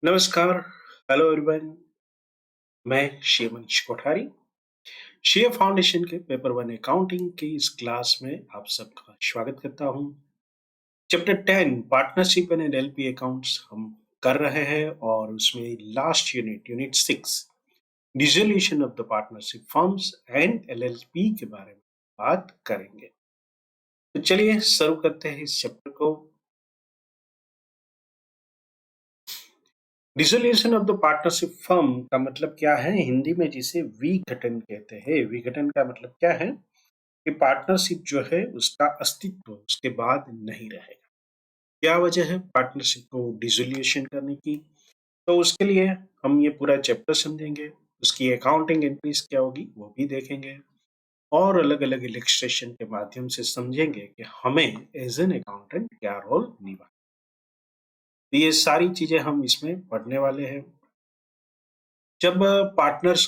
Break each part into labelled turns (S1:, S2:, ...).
S1: नमस्कार, hello everyone. मैं Shiv Manish Kothari, Shiv foundation के पेपर वन अकाउंटिंग की इस क्लास में आप सबका स्वागत करता हूं। Chapter 10 partnership and LLP accounts हम कर रहे हैं और उसमें last unit 6 dissolution of the partnership firms and LLP के बारे में बात करेंगे। तो चलिए शुरू करते हैं इस चैप्टर को। Dissolution of the partnership firm का मतलब क्या है? हिंदी में जिसे विघटन कहते हैं। विघटन का मतलब क्या है कि पार्टनरशिप जो है उसका अस्तित्व उसके बाद नहीं रहेगा। क्या वजह है पार्टनरशिप को डिसोल्यूशन करने की? तो उसके लिए हम ये पूरा चैप्टर समझेंगे, उसकी अकाउंटिंग एंट्रीज क्या होगी वो भी देखेंगे और अलग अलग इलस्ट्रेशन के माध्यम से समझेंगे कि हमें एज एन अकाउंटेंट क्या रोल निभा। तो ये सारी चीजें हम इसमें पढ़ने वाले हैं। जब पार्टनर्स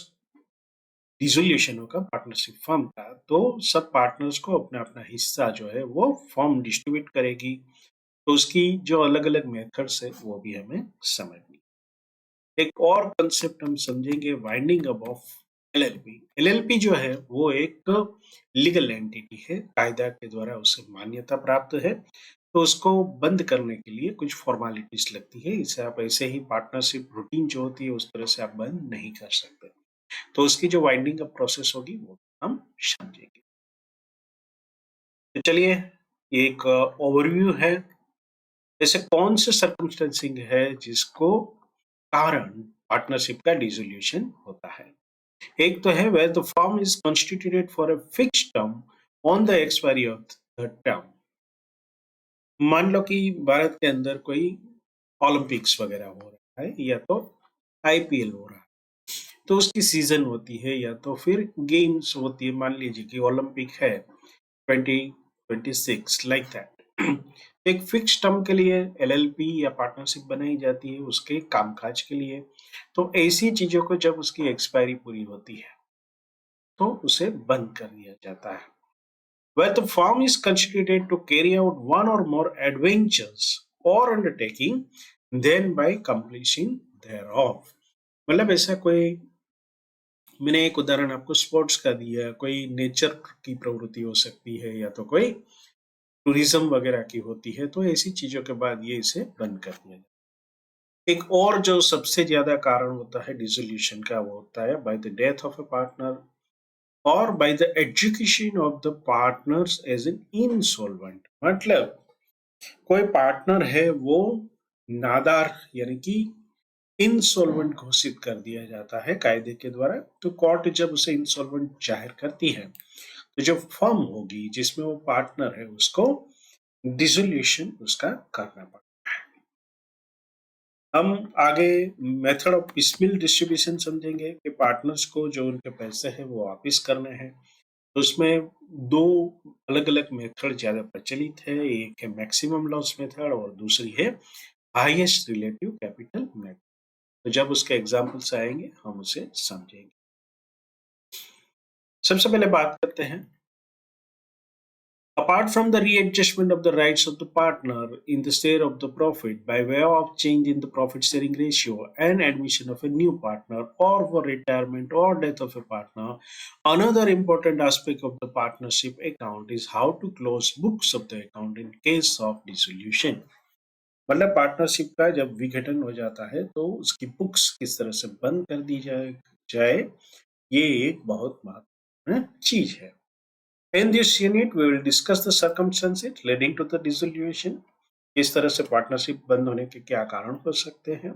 S1: डिसोल्यूशन होगा पार्टनरशिप फर्म का, तो सब पार्टनर्स को अपना अपना हिस्सा जो है वो फर्म डिस्ट्रीब्यूट करेगी। तो उसकी जो अलग अलग मेथड्स है वो भी हमें समझनी। एक और कंसेप्ट हम समझेंगे, winding up of LLP. LLP जो है वो एक लीगल एंटिटी है, कायदा के द्वारा उसे मान्यता प्राप्त है। तो उसको बंद करने के लिए कुछ फॉर्मेलिटीज लगती है। इसे आप ऐसे ही पार्टनरशिप रूटीन जो होती है उस तरह से आप बंद नहीं कर सकते। तो उसकी जो वाइंडिंग अप प्रोसेस होगी वो हम समझेंगे। तो चलिए, एक ओवरव्यू है। जैसे कौन से सर्कमस्टेंसिंग है जिसको कारण पार्टनरशिप का डिसोल्यूशन होता है। एक तो है where the firm is constituted for a fixed term on the expiry of the term. मान लो कि भारत के अंदर कोई ओलंपिक्स वगैरह हो रहा है या तो आईपीएल हो रहा है, तो उसकी सीजन होती है या तो फिर गेम्स होती है। मान लीजिए कि ओलंपिक है 2026 लाइक दैट। एक फिक्स टर्म के लिए एलएलपी या पार्टनरशिप बनाई जाती है उसके कामकाज के लिए। तो ऐसी चीजों को जब उसकी एक्सपायरी पूरी होती है तो उसे बंद कर दिया जाता है। Where the firm is constituted to carry out one or more adventures or undertaking, then by completion thereof। मतलब ऐसा कोई, मैंने एक उदाहरण आपको स्पोर्ट्स का दिया, कोई नेचर की प्रवृत्ति हो सकती है या तो कोई टूरिज्म वगैरह की होती है। तो ऐसी चीजों के बाद ये इसे बंद कर दिया जाए। एक और जो सबसे ज्यादा कारण होता है डिसोल्यूशन का वो होता है by the death of a partner और by the education of the partners as an insolvent. मतलब कोई पार्टनर है वो नादार यानी कि इंसॉल्वेंट घोषित कर दिया जाता है कायदे के द्वारा। तो कोर्ट जब उसे इंसॉल्वेंट जाहिर करती है तो जो फर्म होगी जिसमें वो पार्टनर है उसको डिसोल्यूशन उसका करना पड़ता। हम आगे मेथड ऑफ पिसमिल डिस्ट्रीब्यूशन समझेंगे कि पार्टनर्स को जो उनके पैसे हैं वो वापस करने हैं। तो उसमें दो अलग अलग मेथड ज्यादा प्रचलित है। एक है मैक्सिमम लॉस मेथड और दूसरी है हाईएस्ट रिलेटिव कैपिटल मेथड। तो जब उसके एग्जांपल्स आएंगे हम उसे समझेंगे। सबसे पहले बात करते हैं, apart from the readjustment of the rights of the partner in the share of the profit by way of change in the profit sharing ratio and admission of a new partner or for retirement or death of a partner, another important aspect of the partnership account is how to close books of the account in case of dissolution। मतलब partnership का जब विघटन हो जाता है तो उसकी books किस तरह से बंद कर दी जाए, ये एक बहुत महत्वपूर्ण चीज है। In this unit, we will discuss the circumstances leading to the dissolution। इस तरह से पार्टनरशिप बंद होने के क्या कारण हो सकते हैं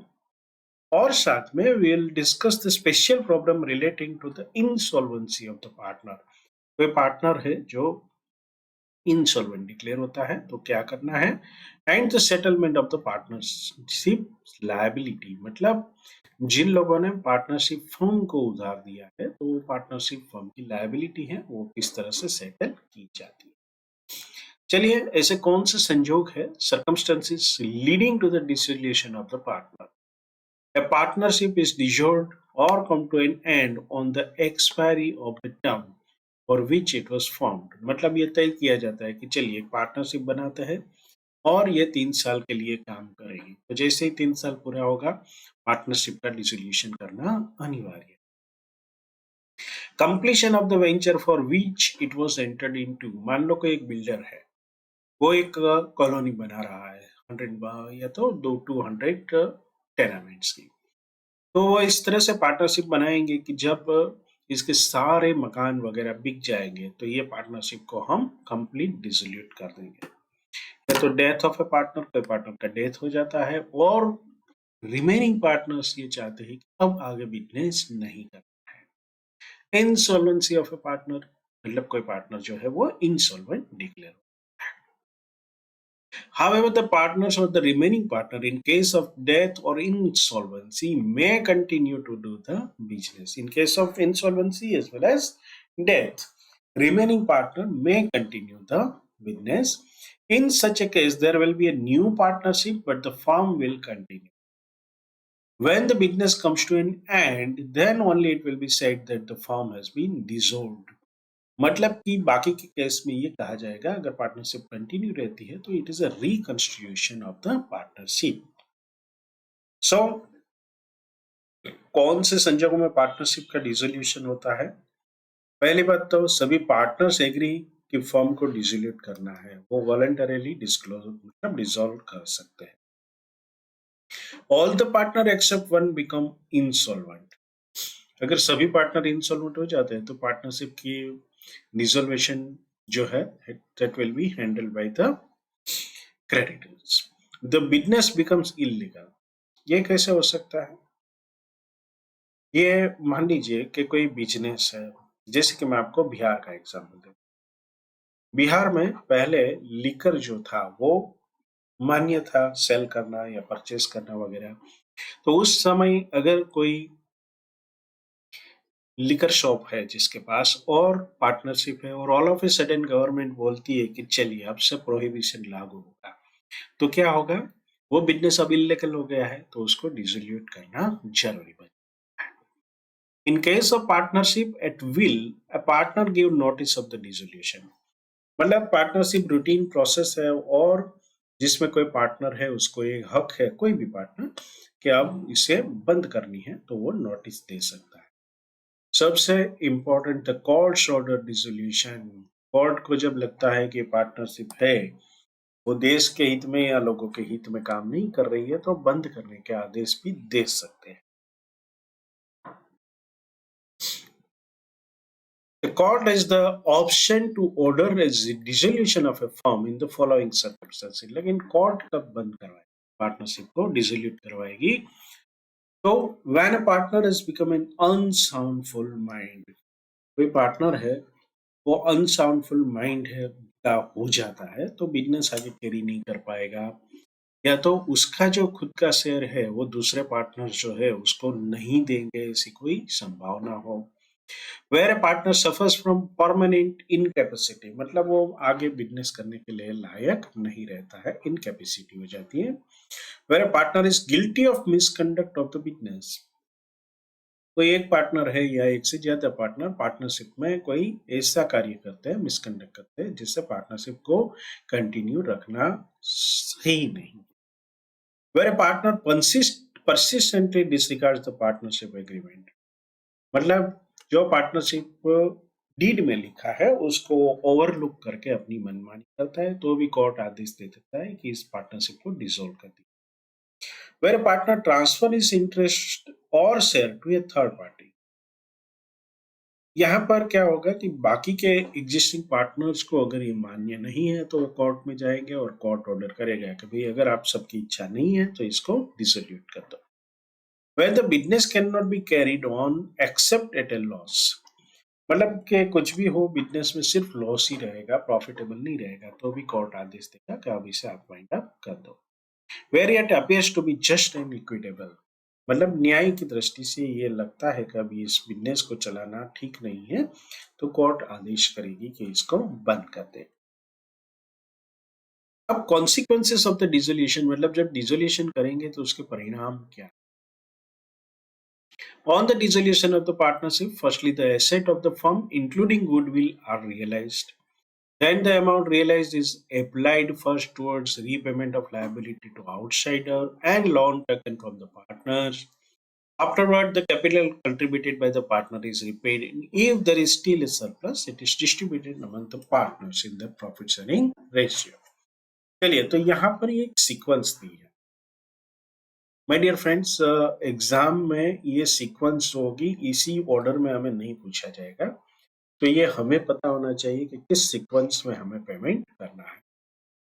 S1: और साथ में we will discuss the special problem relating to the insolvency of the partner। कोई पार्टनर है जो इंसॉल्वेंट डिक्लेयर होता है तो क्या करना है, and the settlement of the partnership liability. मतलब जिन लोगों ने पार्टनरशिप फर्म को उधार दिया है तो वो पार्टनरशिप फर्म की लायबिलिटी है वो किस तरह से सेटल की जाती है। चलिए, ऐसे कौन से संजोग है circumstances leading to the dissolution of the partner. A partnership is dissolved or come to an end on the expiry of the term for which it was formed। मतलब ये तय किया जाता है कि चलिए एक पार्टनरशिप बनाते हैं और ये 3 साल के लिए काम करेगी। तो जैसे ही 3 साल पूरा होगा, पार्टनरशिप का डिसोल्यूशन करना अनिवार्य है। Completion of the venture for which it was entered into, मान लो कोई एक बिल्डर है, वो एक कॉलोनी बना रहा है 100 या तो 200 टेनामेंट्स की। तो वो इस तरह से पार्टनरशिप बनाएंगे कि जब इसके सारे मकान वगैरह बिक जाएंगे तो ये पार्टनरशिप को हम कंप्लीट डिसोल्यूट कर देंगे। या तो डेथ ऑफ ए पार्टनर, कोई पार्टनर का डेथ हो जाता है और रिमेनिंग पार्टनर्स ये चाहते हैं कि अब आगे बिजनेस नहीं करना है। इंसॉल्वेंसी ऑफ ए पार्टनर, मतलब कोई पार्टनर जो है वो insolvent declare. However, the partners or the remaining partner, in case of death or insolvency, may continue to do the business. In case of insolvency as well as death, remaining partner may continue the business. In such a case, there will be a new partnership, but the firm will continue. When the business comes to an end, then only it will be said that the firm has been dissolved. मतलब कि बाकी के case में ये कहा जाएगा, अगर partnership continue रहती है तो it is a reconstitution of the partnership. So कौन से संजोगों में पार्टनरशिप का डिसोल्यूशन होता है? पहली बात तो सभी पार्टनर्स एग्री कि फर्म को डिसोल्यूट करना है, वो वॉलंटरीली डिस्क्लोज मतलब डिसॉल्व कर सकते हैं। All the partner except one become insolvent. अगर सभी पार्टनर इंसॉल्वेंट हो जाते हैं तो पार्टनरशिप की डिसोल्वेशन जो है that will be handled by the creditors. The business becomes illegal. ये कैसे हो सकता है? ये मान लीजिए कि कोई बिजनेस है, जैसे कि मैं आपको बिहार का एग्जाम्पल दूं। बिहार में पहले लिकर जो था वो मान्य था सेल करना या परचेस करना वगैरह। तो उस समय अगर कोई लिकर शॉप है जिसके पास और पार्टनरशिप है और all of a sudden government बोलती है कि चलिए अब से प्रोहिबिशन लागू होगा, तो क्या होगा? वो बिजनेस अब इलीगल हो गया है तो उसको डिसोल्यूट करना जरूरी बन। इन case of partnership at will, a partner give notice of the dissolution. मतलब पार्टनरशिप रूटीन प्रोसेस है और जिसमें कोई पार्टनर है उसको ये हक है, कोई भी पार्टनर, कि अब इसे बंद करनी है तो वो नोटिस दे सकता है। सबसे important the courts order dissolution. Court को जब लगता है कि पार्टनरशिप है वो देश के हित में या लोगों के हित में काम नहीं कर रही है तो बंद करने के आदेश भी दे सकते हैं। The court has the option to order a dissolution of a firm in the following circumstances. लेकिन कोर्ट कब बंद करवाएगी, पार्टनरशिप को डिसोल्यूट करवाएगी? तो when a partner has become an unsoundful mind, कोई पार्टनर है वो अनसाउंडफुल माइंड है का हो जाता है तो बिजनेस आगे कैरी नहीं कर पाएगा, या तो उसका जो खुद का शेयर है वो दूसरे पार्टनर जो है उसको नहीं देंगे, ऐसी कोई संभावना हो। Where a partner suffers from permanent incapacity, मतलब वो आगे बिजनेस करने के लिए लायक नहीं रहता है, इनकैपेसिटी हो जाती है। Where a partner is guilty of misconduct of the business, कोई एक पार्टनर है या एक से ज्यादा पार्टनर पार्टनरशिप में कोई ऐसा कार्य करते हैं, मिसकंडक्ट करते हैं जिससे पार्टनरशिप को कंटिन्यू रखना सही नहीं। Where a partner persistently disregards the partnership agreement, मतलब जो पार्टनरशिप डीड में लिखा है उसको ओवरलुक करके अपनी मनमानी करता है तो भी कोर्ट आदेश दे देता है कि इस पार्टनरशिप को डिसॉल्व कर दिया। Where partner transfer is interest और share to a third party, यहाँ पर क्या होगा कि बाकी के एग्जिस्टिंग पार्टनर्स को अगर ये मान्य नहीं है तो वो कोर्ट में जाएंगे और कोर्ट ऑर्डर करेगा कि भाई अगर आप सबकी इच्छा नहीं है तो इसको डिसोल्यूट कर दो। Where the business cannot be carried on except at a loss, मतलब कि कुछ भी हो बिजनेस में सिर्फ लॉस ही रहेगा, प्रॉफिटेबल नहीं रहेगा, तो भी कोर्ट आदेश देगा कि अब इसे आप वाइंड अप कर दो। Where it appears to be just and equitable, मतलब न्याय की दृष्टि से ये लगता है कि अभी इस बिजनेस को चलाना ठीक नहीं है तो कोर्ट आदेश करेगी कि इसको बंद कर दे। अब कॉन्सिक्वेंसेस ऑफ द डिसोल्यूशन, मतलब जब डिसोल्यूशन करेंगे तो उसके परिणाम क्या? On the dissolution of the partnership, firstly, the asset of the firm, including goodwill, are realized. Then the amount realized is applied first towards repayment of liability to outsider and loan taken from the partners. Afterward, the capital contributed by the partner is repaid. And if there is still a surplus, it is distributed among the partners in the profit sharing ratio. चलिए तो यहाँ पर ये एक sequence दी है my dear friends. Exam में ये sequence होगी, इसी ऑर्डर में हमें नहीं पूछा जाएगा, तो ये हमें पता होना चाहिए कि किस सीक्वेंस में हमें पेमेंट करना है।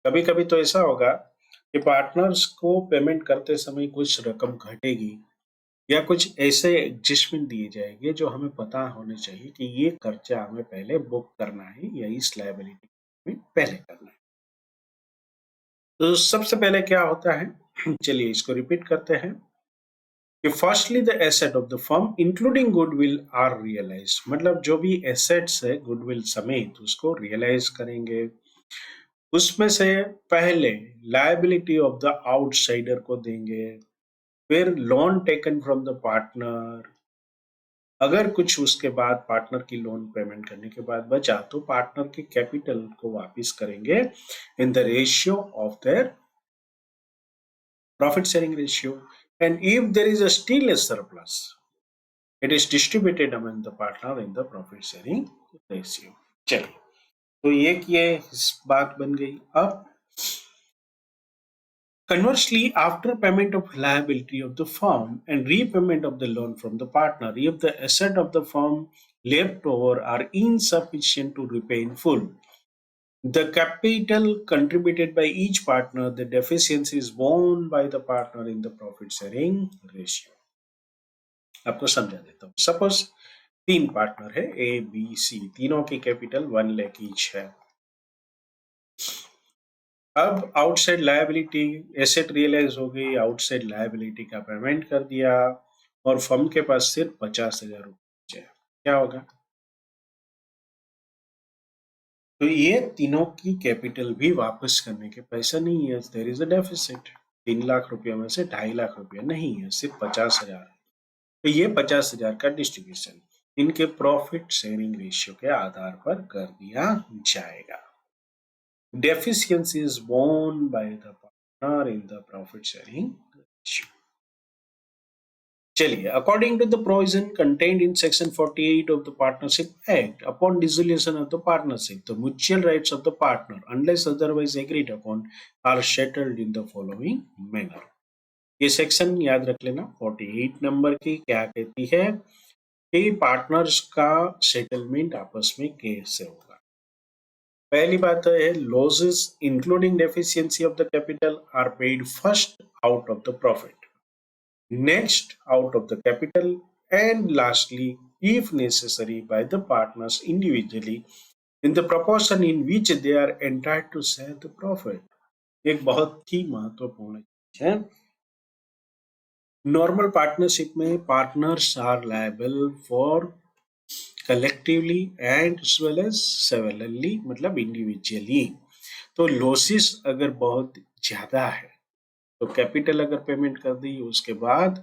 S1: कभी कभी तो ऐसा होगा कि पार्टनर्स को पेमेंट करते समय कुछ रकम घटेगी या कुछ ऐसे एडजस्टमेंट दिए जाएंगे जो हमें पता होने चाहिए कि ये खर्चा हमें पहले बुक करना है या इस लायबिलिटी में पहले करना है। तो सबसे पहले क्या होता है, चलिए इसको रिपीट करते हैं कि firstly the asset of the firm including goodwill are realise, मतलब जो भी एसेट्स है गुडविल समेत उसको रियलाइज करेंगे। उसमें से पहले लायबिलिटी ऑफ द आउटसाइडर को देंगे, फिर loan taken from the partner. अगर कुछ उसके बाद पार्टनर की लोन पेमेंट करने के बाद बचा तो पार्टनर के कैपिटल को वापस करेंगे in the ratio of their profit sharing ratio, and if there is a still a surplus, it is distributed among the partner in the profit sharing ratio. चलिए तो ये इस बात बन गई। अब conversely, after payment of liability of the firm and repayment of the loan from the partner, if the asset of the firm left over are insufficient to repay in full, the capital contributed by each partner, the deficiency is borne by the partner in the profit sharing ratio. आपको समझा देता हूँ। Suppose 3 partner है A B C, तीनों की capital 1 lakh each है। अब outside liability asset realise हो गई, आउटसाइड लायबिलिटी का पेमेंट कर दिया और फर्म के पास सिर्फ 50,000 रुपये। क्या होगा? तो ये तीनों की कैपिटल भी वापस करने के पैसा नहीं है, there is a deficit. 3 lakh रुपए में से 2.5 लाख रुपया नहीं है, सिर्फ 50,000। तो ये 50,000 का डिस्ट्रीब्यूशन इनके प्रॉफिट शेयरिंग रेशियो के आधार पर कर दिया जाएगा। Deficiency is borne by the partner in the profit sharing ratio. चलिए, according to the provision contained in section 48 of the Partnership Act, upon dissolution of the partnership, the mutual rights of the partner, unless otherwise agreed upon, are settled in the following manner. ये section याद रख लेना, 48 number की क्या कहती है कि partners का सेटलमेंट आपस में कैसे होगा। पहली बात तो है, losses including deficiency of the capital R paid first out of the profit, next out of the capital, and lastly, if necessary, by the partners individually in the proportion in which they are entitled to share the profit. एक बहुत ही महत्वपूर्ण चीज है। Normal partnership में partners are liable for collectively and as well as severally, मतलब individually. तो losses अगर बहुत ज्यादा है तो कैपिटल अगर पेमेंट कर दी, उसके बाद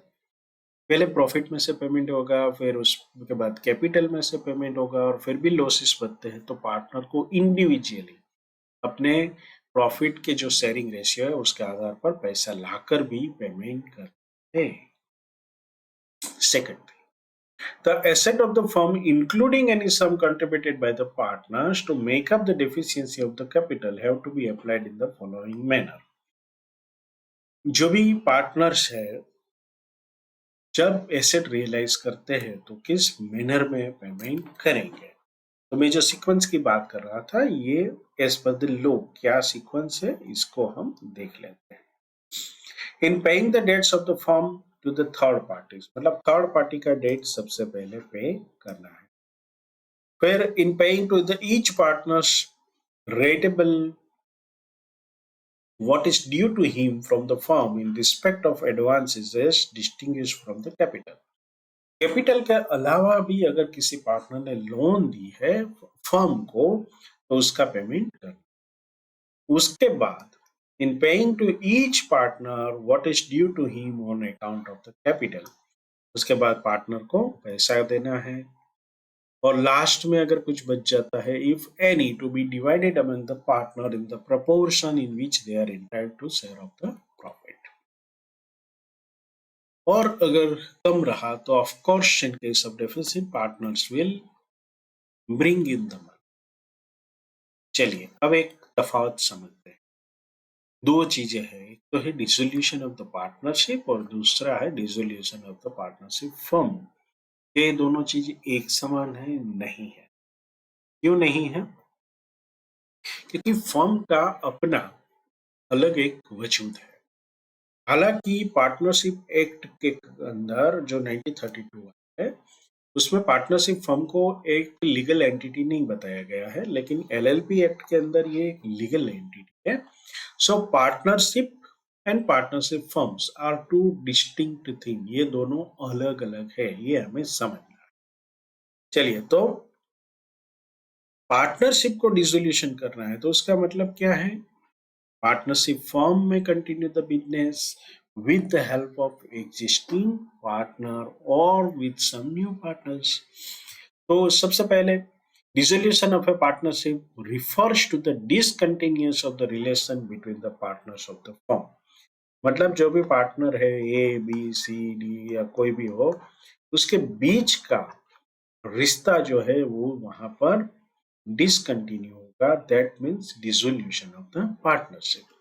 S1: पहले प्रॉफिट में से पेमेंट होगा, फिर उसके बाद कैपिटल में से पेमेंट होगा, और फिर भी लॉसेस बनते हैं तो पार्टनर को इंडिविजुअली अपने प्रॉफिट के जो शेयरिंग रेशियो है उसके आधार पर पैसा लाकर भी पेमेंट करते हैं। Second, the asset of the firm including any sum contributed by the partners to make up the deficiency of the capital have to be applied in the following manner. जो भी partners है जब asset realise करते हैं तो किस manner में payment करेंगे। तो मैं जो सीक्वेंस की बात कर रहा था ये एज पर द लॉ क्या सीक्वेंस है इसको हम देख लेते हैं। In paying the debts of the firm to the third parties, मतलब थर्ड पार्टी का डेट सबसे पहले पे करना है। फिर in paying to the each partners rateable what is due to him from the firm in respect of advances as distinguished from the capital. Capital के अलावा भी अगर किसी पार्टनर ने लोन दी है फर्म को तो उसका पेमेंट करना। उसके बाद in paying to each partner what is due to him on account of the capital, उसके बाद पार्टनर को पैसा देना है। और लास्ट में अगर कुछ बच जाता है, if any, to be divided among the partner in the proportion in which they are entitled to share of the profit. और अगर कम रहा तो of course in case of deficit partners will bring in the money. चलिए अब एक तफावत समझते हैं। दो चीजें हैं, एक तो है डिसोल्यूशन ऑफ द पार्टनरशिप और दूसरा है dissolution of the partnership firm. ये दोनों चीज एक समान है? नहीं है। क्यों नहीं है? क्योंकि फर्म का अपना अलग एक वजूद है। हालांकि पार्टनरशिप एक्ट के अंदर जो 1932 है उसमें पार्टनरशिप फर्म को एक लीगल एंटिटी नहीं बताया गया है, लेकिन एलएलपी एक्ट के अंदर ये एक लीगल एंटिटी है। So partnership and partnership firms are two distinct thing, ये दोनों अलग अलग है, ये हमें समझना है। चलिए, तो पार्टनरशिप को डिसोल्यूशन करना है तो उसका मतलब क्या है? पार्टनरशिप फर्म में continue the business with the help of existing partner or with some new partners। तो सबसे पहले dissolution of a partnership refers to the discontinuance of the relation between the partners of the firm। मतलब जो भी partner है, A B C D या कोई भी हो, उसके बीच का रिश्ता जो है वो वहां पर डिसकंटिन्यू होगा। That means dissolution of the partnership.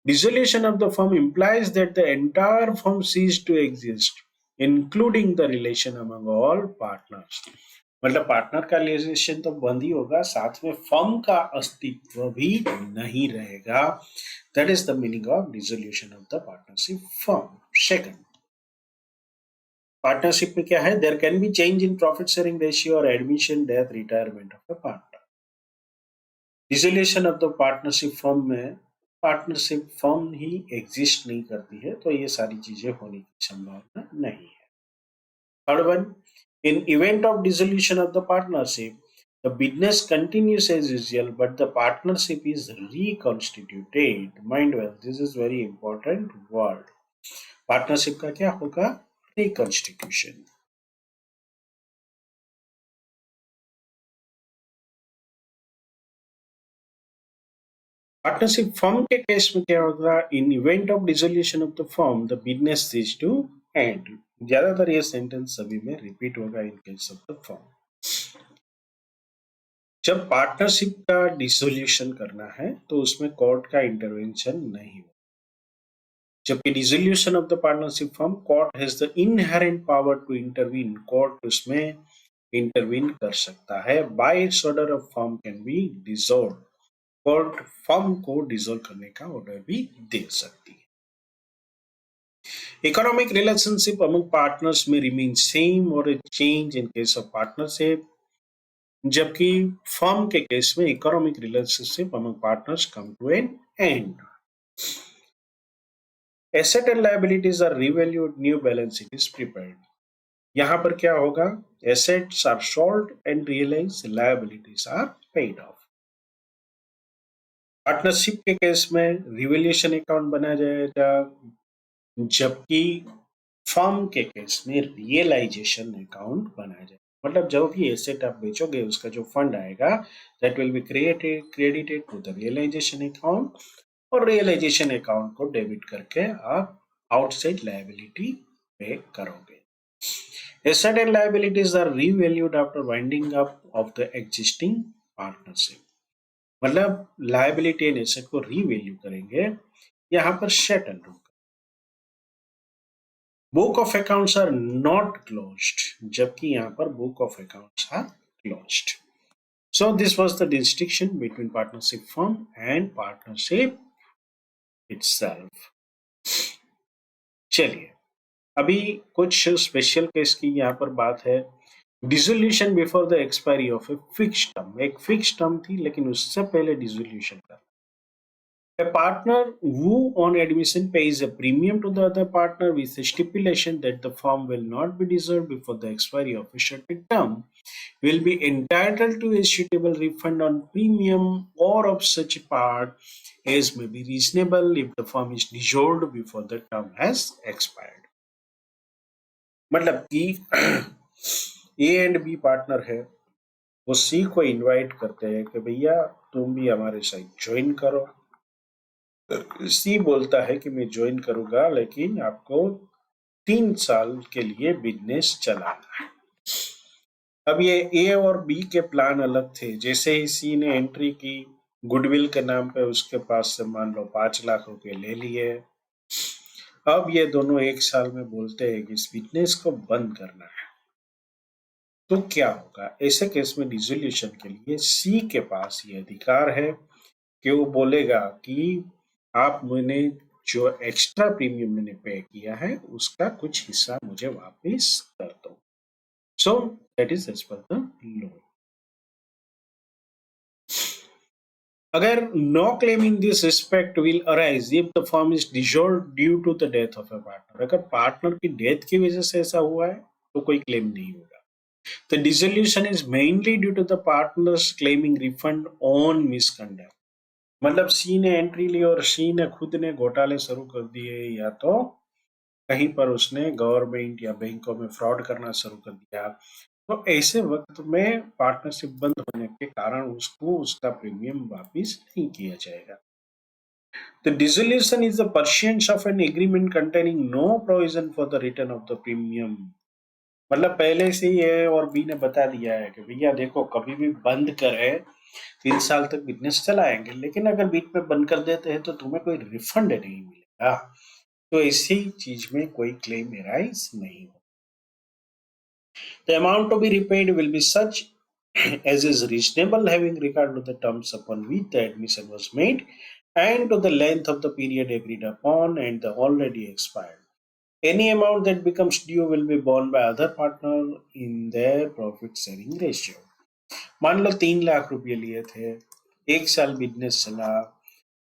S1: Dissolution of the firm implies that the entire firm ceased to exist, including the relation among all partners। मतलब पार्टनर का रिलेशन तो बंद ही होगा, साथ में फर्म का अस्तित्व भी नहीं रहेगा। That is the meaning of dissolution of the partnership firm. Second, partnership में क्या है? There can be change in profit sharing ratio और admission, death, retirement of the partner. Dissolution of the partnership firm में partnership firm ही exist नहीं करती है, तो ये सारी चीजें होने की संभावना नहीं है। Third one, in event of dissolution of the partnership the business continues as usual but the partnership is reconstituted. Mind well, this is very important word. Partnership का क्या होगा? रिकॉन्स्टिट्यूशन। पार्टनरशिप फर्म के केस में क्या होगा? In event of dissolution of the firm the business cease to end. ज्यादातर ये sentence सभी में रिपीट होगा in case of the firm. जब पार्टनरशिप का डिसोल्यूशन करना है तो उसमें कोर्ट का इंटरवेंशन नहीं हो। जबकि dissolution of the partnership firm, court has the inherent power to intervene. Court उसमें इंटरवीन कर सकता है। By its order of firm can be dissolve. Court firm को डिसॉल्व करने का ऑर्डर भी दे सकती है। Economic relationship among partners may remain same or a change in case of partnership, जबकि फर्म के केस में economic relationship among partners come to an end। Asset and liabilities are revalued, new balance sheet is prepared। यहाँ पर क्या होगा? Assets are sold and realized, liabilities are paid off। Partnership के case में revaluation account बनाया जाएगा, जबकि firm के केस में रियलाइजेशन अकाउंट बनाया जाए। मतलब जो भी एसेट आप बेचोगे उसका जो फंड आएगा that will be credited to the realisation account, और रियलाइजेशन अकाउंट को डेबिट करके आप आउटसाइड लायबिलिटी पे करोगे। Asset and liabilities are revalued after winding up of the existing partnership. मतलब लायबिलिटी एंड एसेट को रीवैल्यू करेंगे, यहाँ पर सेटल होगा। Book of accounts are not closed, जबकि यहाँ पर book of accounts are closed. So this was the distinction between partnership firm and partnership itself. चलिए, अभी कुछ स्पेशल केस की यहाँ पर बात है। Dissolution before the expiry of a fix term. एक फिक्स टर्म थी लेकिन उससे पहले डिसोल्यूशन का। A partner who on admission pays a premium to the other partner with a stipulation that the firm will not be dissolved before the expiry of a certain term will be entitled to a suitable refund on premium or of such part as may be reasonable if the firm is dissolved before the term has expired। मतलब कि A and B partner है, वो सी को invite करते हैं कि भैया तुम भी हमारे साथ ज्वाइन करो। सी बोलता है कि मैं ज्वाइन करूंगा, लेकिन आपको 3 साल के लिए बिजनेस चलाना है। अब ये ए और बी के प्लान अलग थे। जैसे ही सी ने एंट्री की, गुडविल के नाम पे उसके पास से मान लो 5 लाख रुपए ले लिए। अब ये दोनों 1 साल में बोलते हैं कि इस बिजनेस को बंद करना है। तो क्या होगा? ऐसे केस में डिसोल्यूशन के लिए सी के पास ये अधिकार है कि वो बोलेगा कि आप मैंने जो एक्स्ट्रा प्रीमियम मैंने पे किया है उसका कुछ हिस्सा मुझे वापस कर दो। So that is as per the law. अगर no claim in this respect will arise if the firm is dissolved due to the death of a partner. अगर पार्टनर की डेथ की वजह से ऐसा हुआ है तो कोई क्लेम नहीं होगा। The dissolution is mainly due to the partners claiming refund on misconduct. मतलब सी ने एंट्री ली और सी ने खुद ने घोटाले शुरू कर दिए, या तो कहीं पर उसने गवर्नमेंट या बैंकों में फ्रॉड करना शुरू कर दिया। तो ऐसे वक्त में पार्टनरशिप बंद होने के कारण उसको उसका प्रीमियम वापस नहीं किया जाएगा। The dissolution is the pursuance of an agreement containing no provision for the return of the premium। मतलब पहले से ही ए और बी ने बता दिया है कि भैया देखो, कभी भी बंद करे 3 साल तक बिजनेस चलाएंगे, लेकिन अगर बीच में बंद कर देते हैं तो तुम्हें कोई रिफंड नहीं मिलेगा। तो इसी चीज में कोई क्लेम एराइज नहीं हो। The amount to be repaid will be such as is reasonable, having regard to the terms upon which the admission was made and to the length of the period agreed upon and the already expired. Any amount that becomes due will be borne by other partner in their profit sharing ratio। मान लो 3 लाख रुपए लिए थे, 1 साल business चला।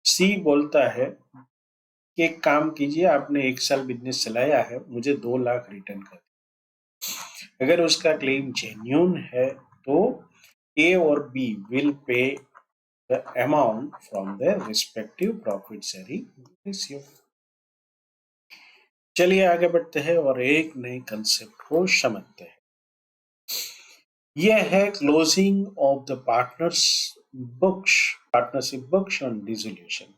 S1: सी बोलता है कि एक काम कीजिए, आपने 1 साल बिजनेस चलाया है, मुझे 2 लाख रिटर्न कर। अगर उसका क्लेम जेन्यून है तो ए और B will pay the amount from their respective profit sharing ratio. चलिए आगे बढ़ते हैं और एक नए कंसेप्ट को समझते हैं। यह है closing of the partnership books on dissolution.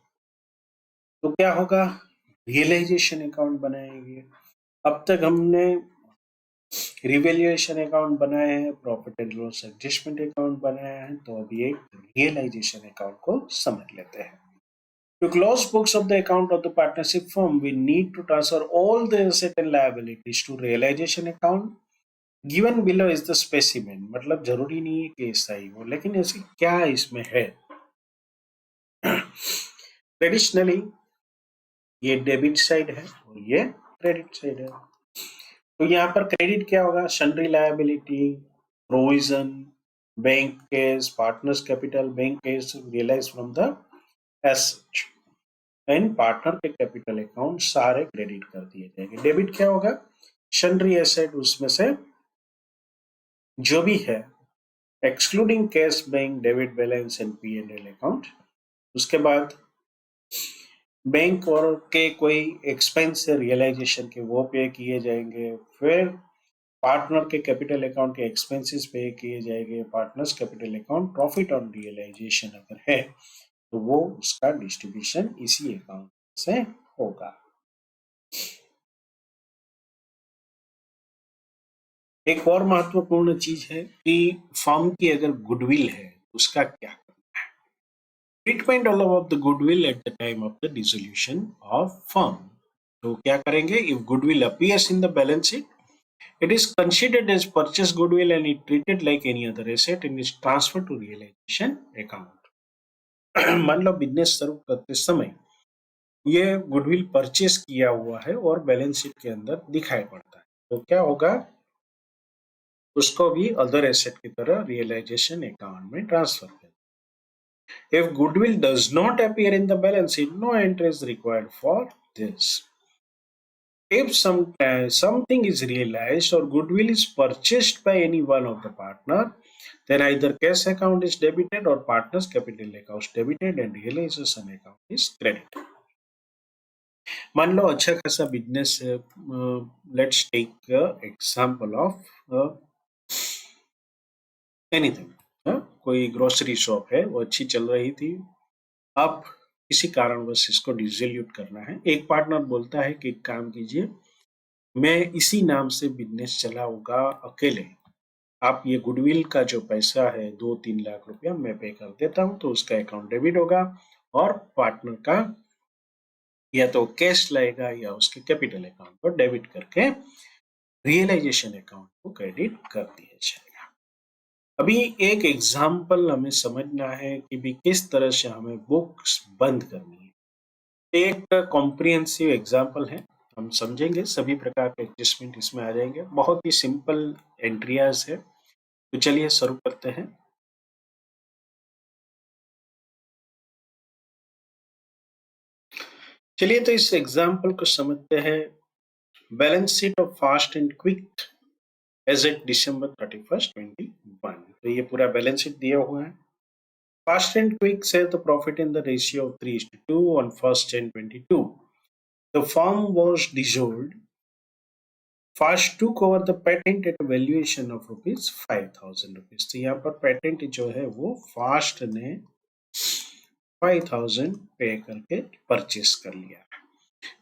S1: तो क्या होगा? रियलाइजेशन अकाउंट बनाएंगे। अब तक हमने रिवैल्यूएशन अकाउंट बनाए हैं, profit and loss adjustment account बनाया है, तो अभी एक रियलाइजेशन अकाउंट को समझ लेते हैं। To close books of the account of the partnership firm, we need to transfer all the asset and liabilities to realization account। Given below is the specimen। मतलब जरूरी नहीं है कि ऐसा ही हो, लेकिन ऐसे क्या इसमें है? ट्रेडिशनली ये डेबिट साइड है और ये क्रेडिट साइड है। तो यहाँ पर क्रेडिट क्या होगा? Sundry liability, provision, bank cash, partners capital, bank cash realise from the asset and partner के कैपिटल अकाउंट सारे क्रेडिट कर दिए जाएंगे। डेबिट क्या होगा? सन्ड्री एसेट, उसमें से जो भी है excluding cash, bank, debit balance and P&L account. उसके बाद बैंक और के कोई एक्सपेंस है रियलाइजेशन के, वो पे किए जाएंगे। फिर पार्टनर के कैपिटल अकाउंट के एक्सपेंसेस पे किए जाएंगे। Partners capital account profit on realisation अगर है तो वो उसका डिस्ट्रीब्यूशन इसी अकाउंट से होगा। एक और महत्वपूर्ण चीज है कि फर्म की अगर गुडविल है उसका क्या करना है। Treatment of the goodwill at the time of the dissolution of firm. तो क्या करेंगे? If goodwill appears in the balance sheet, it is considered as purchase goodwill and it treated like any other asset and is transferred to realization account। मान लो business शुरू करते समय ये goodwill purchase किया हुआ है और बैलेंस शीट के अंदर दिखाई पड़ता है, तो क्या होगा? उसको भी अदर एसेट की तरह रियलाइजेशन अकाउंट में ट्रांसफर कर। If goodwill does not appear in the balance sheet, no entry is required for this. If something is realized or goodwill is purchased by any one of the partner, then either cash account is debited or partner's capital account is debited and realization account is credited। मान लो अच्छा खासा business है, let's take example of anything, कोई grocery shop है वो अच्छी चल रही थी, अब किसी कारणवश इसको डिसोल्यूट करना है। एक पार्टनर बोलता है कि एक काम कीजिए, मैं इसी नाम से बिजनेस चलाऊंगा अकेले, आप ये गुडविल का जो पैसा है 2-3 लाख रुपया मैं पे कर देता हूँ, तो उसका अकाउंट डेबिट होगा और पार्टनर का या तो कैश लाएगा या उसके कैपिटल अकाउंट को डेबिट करके रियलाइजेशन अकाउंट को क्रेडिट कर दिया जाएगा। अभी एक एग्जाम्पल हमें समझना है कि भी किस तरह से हमें बुक्स बंद करनी है। एक कॉम्प्रिहेंसिव एग्जाम्पल है, हम समझेंगे, सभी प्रकार के एडजस्टमेंट इसमें आ जाएंगे, बहुत ही सिंपल एंट्रियाज है। तो चलिए शुरू करते हैं। चलिए तो इस एग्जाम्पल को समझते हैं। Balance sheet of fast and quick as at December 31, 2021। तो ये पूरा बैलेंस शीट दिया हुआ है। फास्ट एंड क्विक से तो profit in the ratio of 3:2 on 1st Jan 2022. The firm was dissolved. Fast took over the patent at a valuation of ₹5,000। तो यहाँ पर पेटेंट जो है वो फास्ट ने 5,000 पे करके परचेस कर लिया।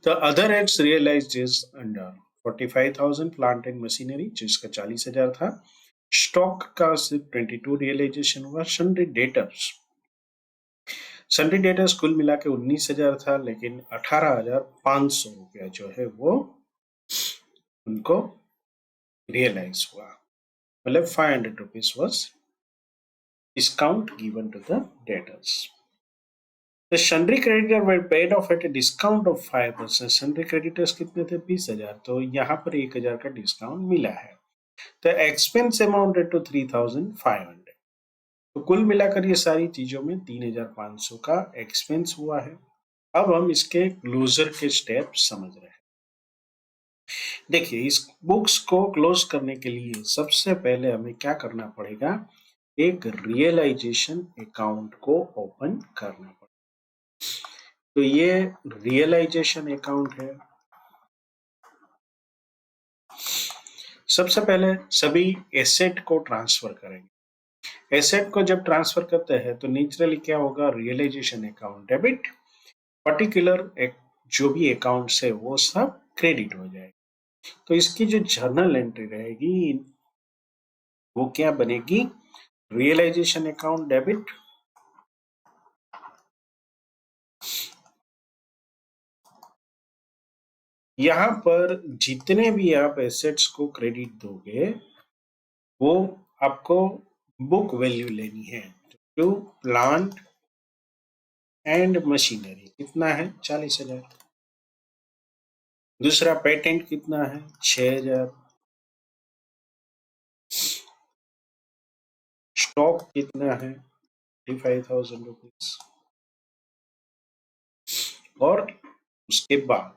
S1: The other heads realized is under 45,000 plant and machinery जिसका 40,000 था, स्टॉक का सिर्फ 22 रियलाइजेशन हुआ। सन्ड्री डेटर्स कुल मिला के 19,000 था, लेकिन 18,500 रुपया जो है वो उनको रियलाइज हुआ, मतलब 500 rupees was discount given to the debtors. The sundry creditor were paid off at a discount of 5%। sundry creditors कितने थे? 20,000, तो यहाँ पर 1,000 का डिस्काउंट मिला है। The expense amounted to 3,500। तो कुल मिलाकर ये सारी चीजों में 3,500 का एक्सपेंस हुआ है। अब हम इसके क्लोजर के स्टेप समझ रहे हैं। देखिए, इस बुक्स को क्लोज करने के लिए सबसे पहले हमें क्या करना पड़ेगा, एक रियलाइजेशन अकाउंट को ओपन करना पड़ेगा। तो ये रियलाइजेशन अकाउंट है। सबसे पहले सभी एसेट को ट्रांसफर करेंगे। एसेट को जब ट्रांसफर करते हैं तो नेचुरली क्या होगा, रियलाइजेशन अकाउंट डेबिट, पर्टिकुलर जो भी अकाउंट्स है वो सब क्रेडिट हो जाएगा। तो इसकी जो जर्नल एंट्री रहेगी वो क्या बनेगी, रियलाइजेशन अकाउंट डेबिट, यहां पर जितने भी आप एसेट्स को क्रेडिट दोगे वो आपको बुक वैल्यू लेनी है। टू प्लांट एंड मशीनरी कितना है, 40,000। दूसरा पेटेंट कितना है, 6,000। स्टॉक कितना है, 35,000 रुपीज। और उसके बाद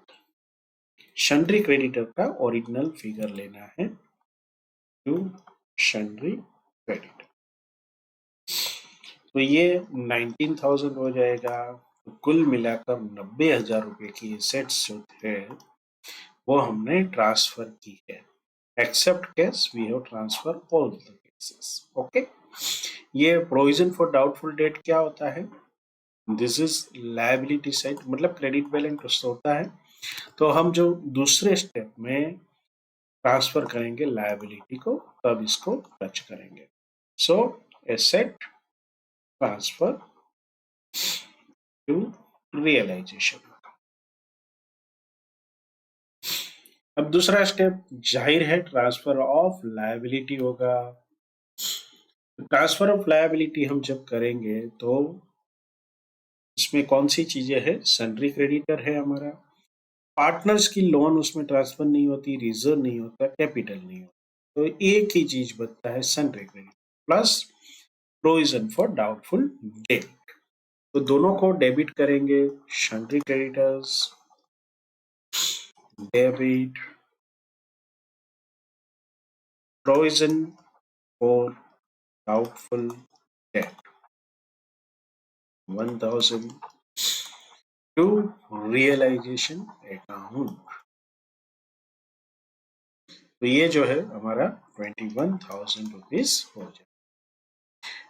S1: सन्ड्री क्रेडिटर का ओरिजिनल फिगर लेना है, टू सन्ड्री क्रेडिटर। तो ये 19,000 हो जाएगा। तो कुल मिलाकर 90,000 रुपए की एसेट्स जो थे वो हमने ट्रांसफर की है। Except case we have transfer all the cases. Okay, ये प्रोविजन फॉर डाउटफुल डेट क्या होता है, दिस इज लायबिलिटी साइड, मतलब क्रेडिट बैलेंस होता है। तो हम जो दूसरे स्टेप में ट्रांसफर करेंगे लायबिलिटी को, तब इसको टच करेंगे। सो एसेट ट्रांसफर टू रियलाइजेशन। अब दूसरा स्टेप जाहिर है ट्रांसफर ऑफ लायबिलिटी होगा। ट्रांसफर ऑफ लायबिलिटी हम जब करेंगे तो इसमें कौन सी चीजें हैं, सन्ड्री क्रेडिटर है हमारा, पार्टनर्स की लोन उसमें ट्रांसफर नहीं होती, रिजर्व नहीं होता, कैपिटल नहीं होता, तो एक ही चीज बचता है sundry creditor plus provision for doubtful debt. तो दोनों को डेबिट करेंगे, sundry creditors debit, provision for doubtful debt 1,000 to realisation account. तो ये जो है हमारा 21,000 रुपीज हो जाए।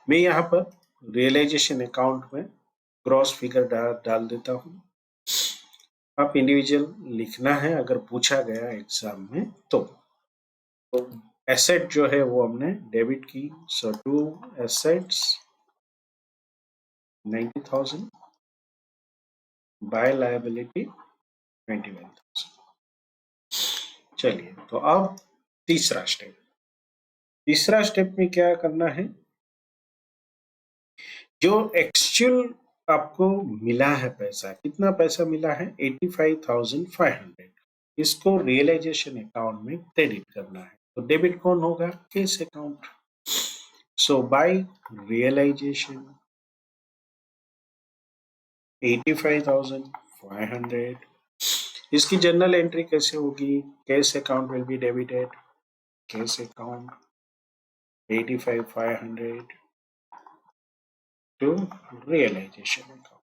S1: मैं यहाँ पर रियलाइजेशन अकाउंट में ग्रॉस फिगर डाल देता हूँ। आप इंडिविजुअल लिखना है अगर पूछा गया एग्जाम में तो एसेट जो है वो हमने डेबिट की, सो टू एसेट्स 90,000 बाय लायबिलिटी 21,000। चलिए, तो अब तीसरा स्टेप में क्या करना है, जो एक्चुअल आपको मिला है पैसा, कितना पैसा मिला है 85,500, इसको रियलाइजेशन अकाउंट में क्रेडिट करना है। तो डेबिट कौन होगा, cash account. So by realisation 85,500, इसकी जर्नल एंट्री कैसे होगी, cash account will be debited, cash account 85,500 to realization account।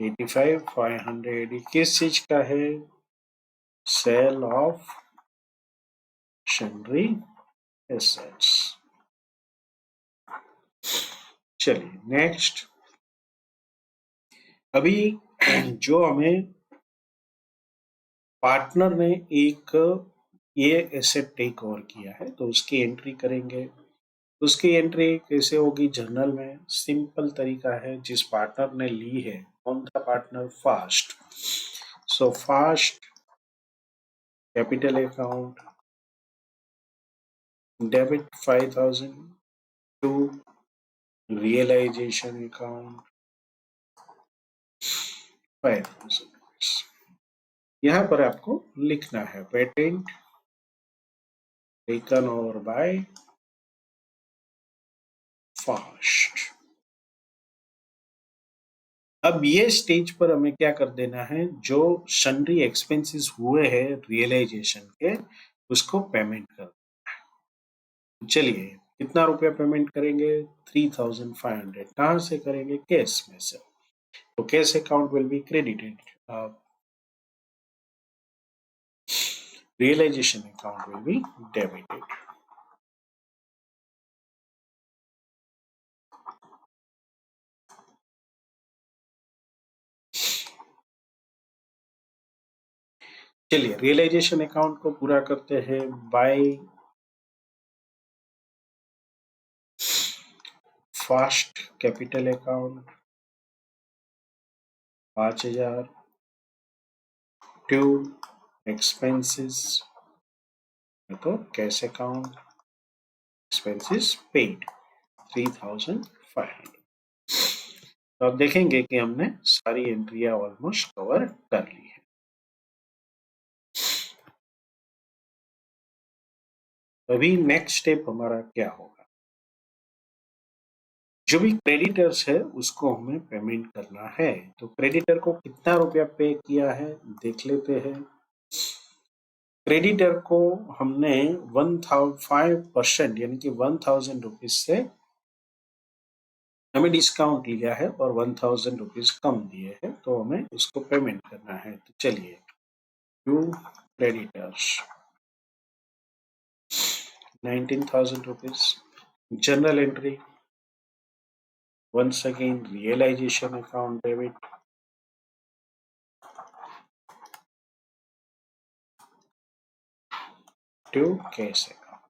S1: 85,500 किस चीज का है, सेल ऑफ सन्ड्री एसेट्स। चलिए नेक्स्ट, अभी जो हमें पार्टनर ने एक ये एसेट टेक ओवर किया है तो उसकी एंट्री करेंगे। उसकी एंट्री कैसे होगी, जर्नल में सिंपल तरीका है, जिस पार्टनर ने ली है, कौन सा partner, fast. So fast capital account debit 5,000 to realisation account 5,000। यहाँ पर आपको लिखना है patent taken over by fast. अब ये स्टेज पर हमें क्या कर देना है, जो सन्ड्री एक्सपेंसेस हुए हैं रियलाइजेशन के, उसको पेमेंट कर। चलिए, कितना रुपया पेमेंट करेंगे, 3,500। कहां से करेंगे, कैश में से। तो cash account will be credited, realisation account will be debited. चलिए, रियलाइजेशन अकाउंट को पूरा करते हैं by fast capital account 5,000 to expenses, तो कैश अकाउंट एक्सपेंसेस पेड 3,500। तो अब देखेंगे कि हमने सारी एंट्रियां ऑलमोस्ट कवर कर ली है। अभी नेक्स्ट स्टेप हमारा क्या होगा, जो भी क्रेडिटर्स है उसको हमें पेमेंट करना है। तो क्रेडिटर को कितना रुपया पे किया है देख लेते हैं। क्रेडिटर को हमने 1,5% यानी कि 1,000 रुपीज से हमें डिस्काउंट लिया है और 1,000 रुपीज कम दिए हैं, तो हमें उसको पेमेंट करना है। तो चलिए, to creditors 19,000 rupees, general entry once again realization account debit to cash account।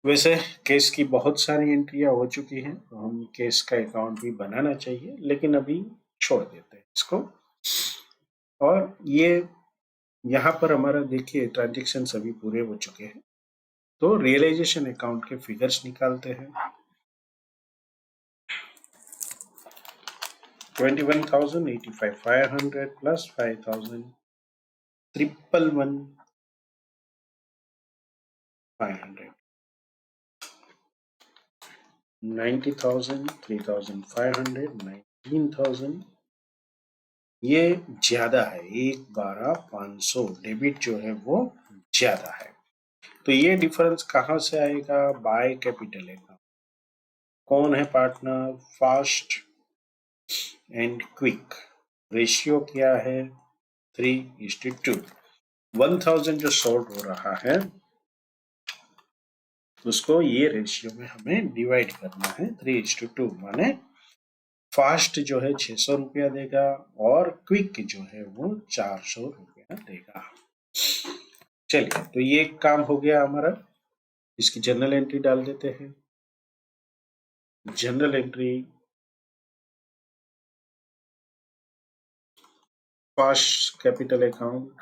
S1: वैसे केस की बहुत सारी एंट्रियां हो चुकी हैं, तो हम केस का अकाउंट भी बनाना चाहिए, लेकिन अभी छोड़ देते हैं इसको। और ये यहाँ पर हमारा देखिए ट्रांजेक्शन सभी पूरे हो चुके हैं, तो रियलाइजेशन अकाउंट के फिगर्स निकालते हैं। 21,000, 85,500 प्लस 5,000, 11,500, 90,000, 3,500, 19,000। ये ज्यादा है, 1,12,500 डेबिट जो है वो ज्यादा है। तो ये डिफरेंस कहां से आएगा, बाय कैपिटल अकाउंट। कौन है partner, fast and quick. Ratio क्या है, 3:2। 1000 जो शॉर्ट हो रहा है उसको ये रेशियो में हमें डिवाइड करना है 3:2, माने फास्ट जो है 600 रुपया देगा और क्विक जो है वो 400 रुपया देगा। चलिए, तो ये काम हो गया हमारा। इसकी जर्नल एंट्री डाल देते हैं। General entry fast capital account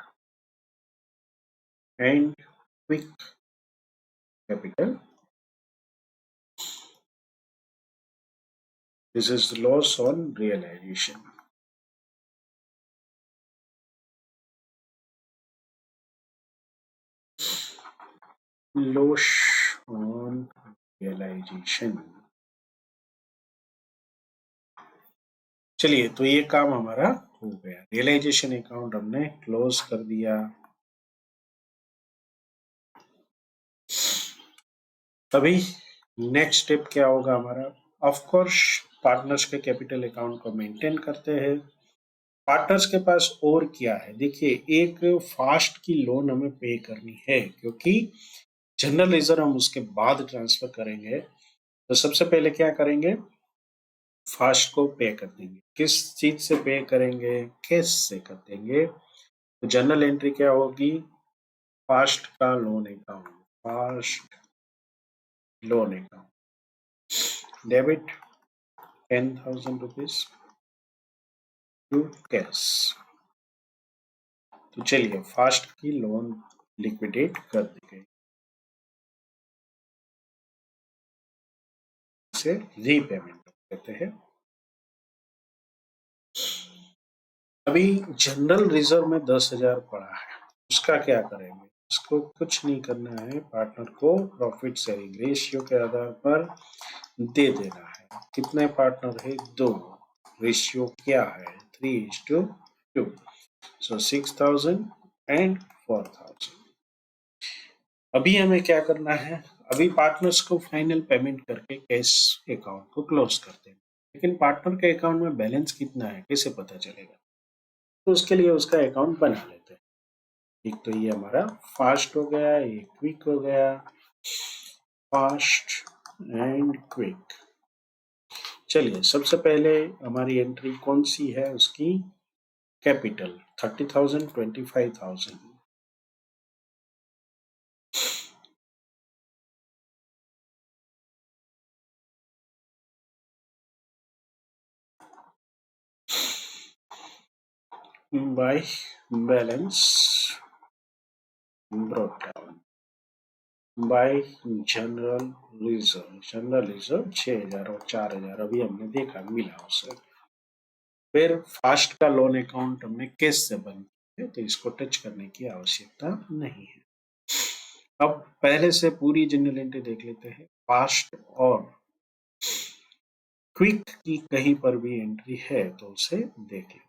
S1: and quick capital. This is loss on realization. Loss on realization. चलिए, तो ये काम हमारा हो गया। रियलाइजेशन अकाउंट हमने क्लोज कर दिया। अभी नेक्स्ट स्टेप क्या होगा हमारा? ऑफ कोर्स पार्टनर्स के कैपिटल अकाउंट को मेंटेन करते हैं। पार्टनर्स के पास और क्या है? देखिए, एक फास्ट की लोन हमें पे करनी है क्योंकि जनरल रिजर्व हम उसके बाद ट्रांसफर करेंगे। तो सबसे पहले क्या करेंगे? फास्ट को पे कर देंगे। किस चीज से पे करेंगे? कैश से कर देंगे। तो जनरल एंट्री क्या होगी? फास्ट का loan account, fast loan account, debit 10,000 rupees to cash. तो चलिए, फास्ट की लोन लिक्विडेट कर दी गई, इसे रीपेमेंट कहते हैं। अभी जनरल रिजर्व में 10,000 पड़ा है, उसका क्या करेंगे? उसको कुछ नहीं करना है, पार्टनर को प्रॉफिट शेयरिंग रेशियो के आधार पर दे देना है। कितने पार्टनर है? 2। रेशियो क्या है? 3:2। सो 6,000 एंड 4,000। अभी हमें क्या करना है? अभी पार्टनर्स को फाइनल पेमेंट करके कैश अकाउंट को क्लोज करते हैं। लेकिन पार्टनर के अकाउंट में बैलेंस कितना है कैसे पता चलेगा? तो उसके लिए उसका अकाउंट बना लेते हैं। एक तो ये हमारा फास्ट हो गया, एक क्विक हो गया। Fast and quick. चलिए, सबसे पहले हमारी एंट्री कौन सी है? उसकी capital 30,000, 25,000। By balance brought down by general reserve. General reserve 6,000 और 4,000 अभी हमने देखा मिला उसे। फिर फास्ट का लोन अकाउंट हमने कैश से बंद किया, तो इसको टच करने की आवश्यकता नहीं है। अब पहले से पूरी जनरल एंट्री देख लेते हैं। फास्ट और क्विक की कहीं पर भी एंट्री है तो उसे देख लें।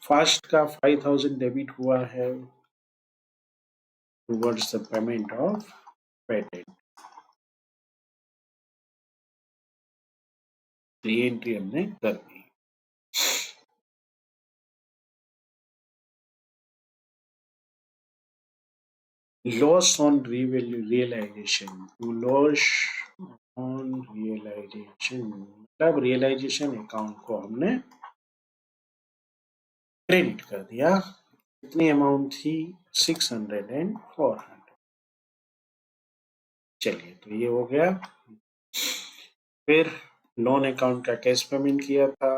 S1: फास्ट का 5,000 डेबिट हुआ है towards the payment of patent. ये एंट्री हमने कर दी। Loss on realisation, to loss on realisation मतलब रियलाइजेशन अकाउंट को हमने क्रेडिट कर दिया। कितनी अमाउंट थी? 600 एंड 400। चलिए, तो ये हो गया। फिर लोन अकाउंट का कैश पेमेंट किया था।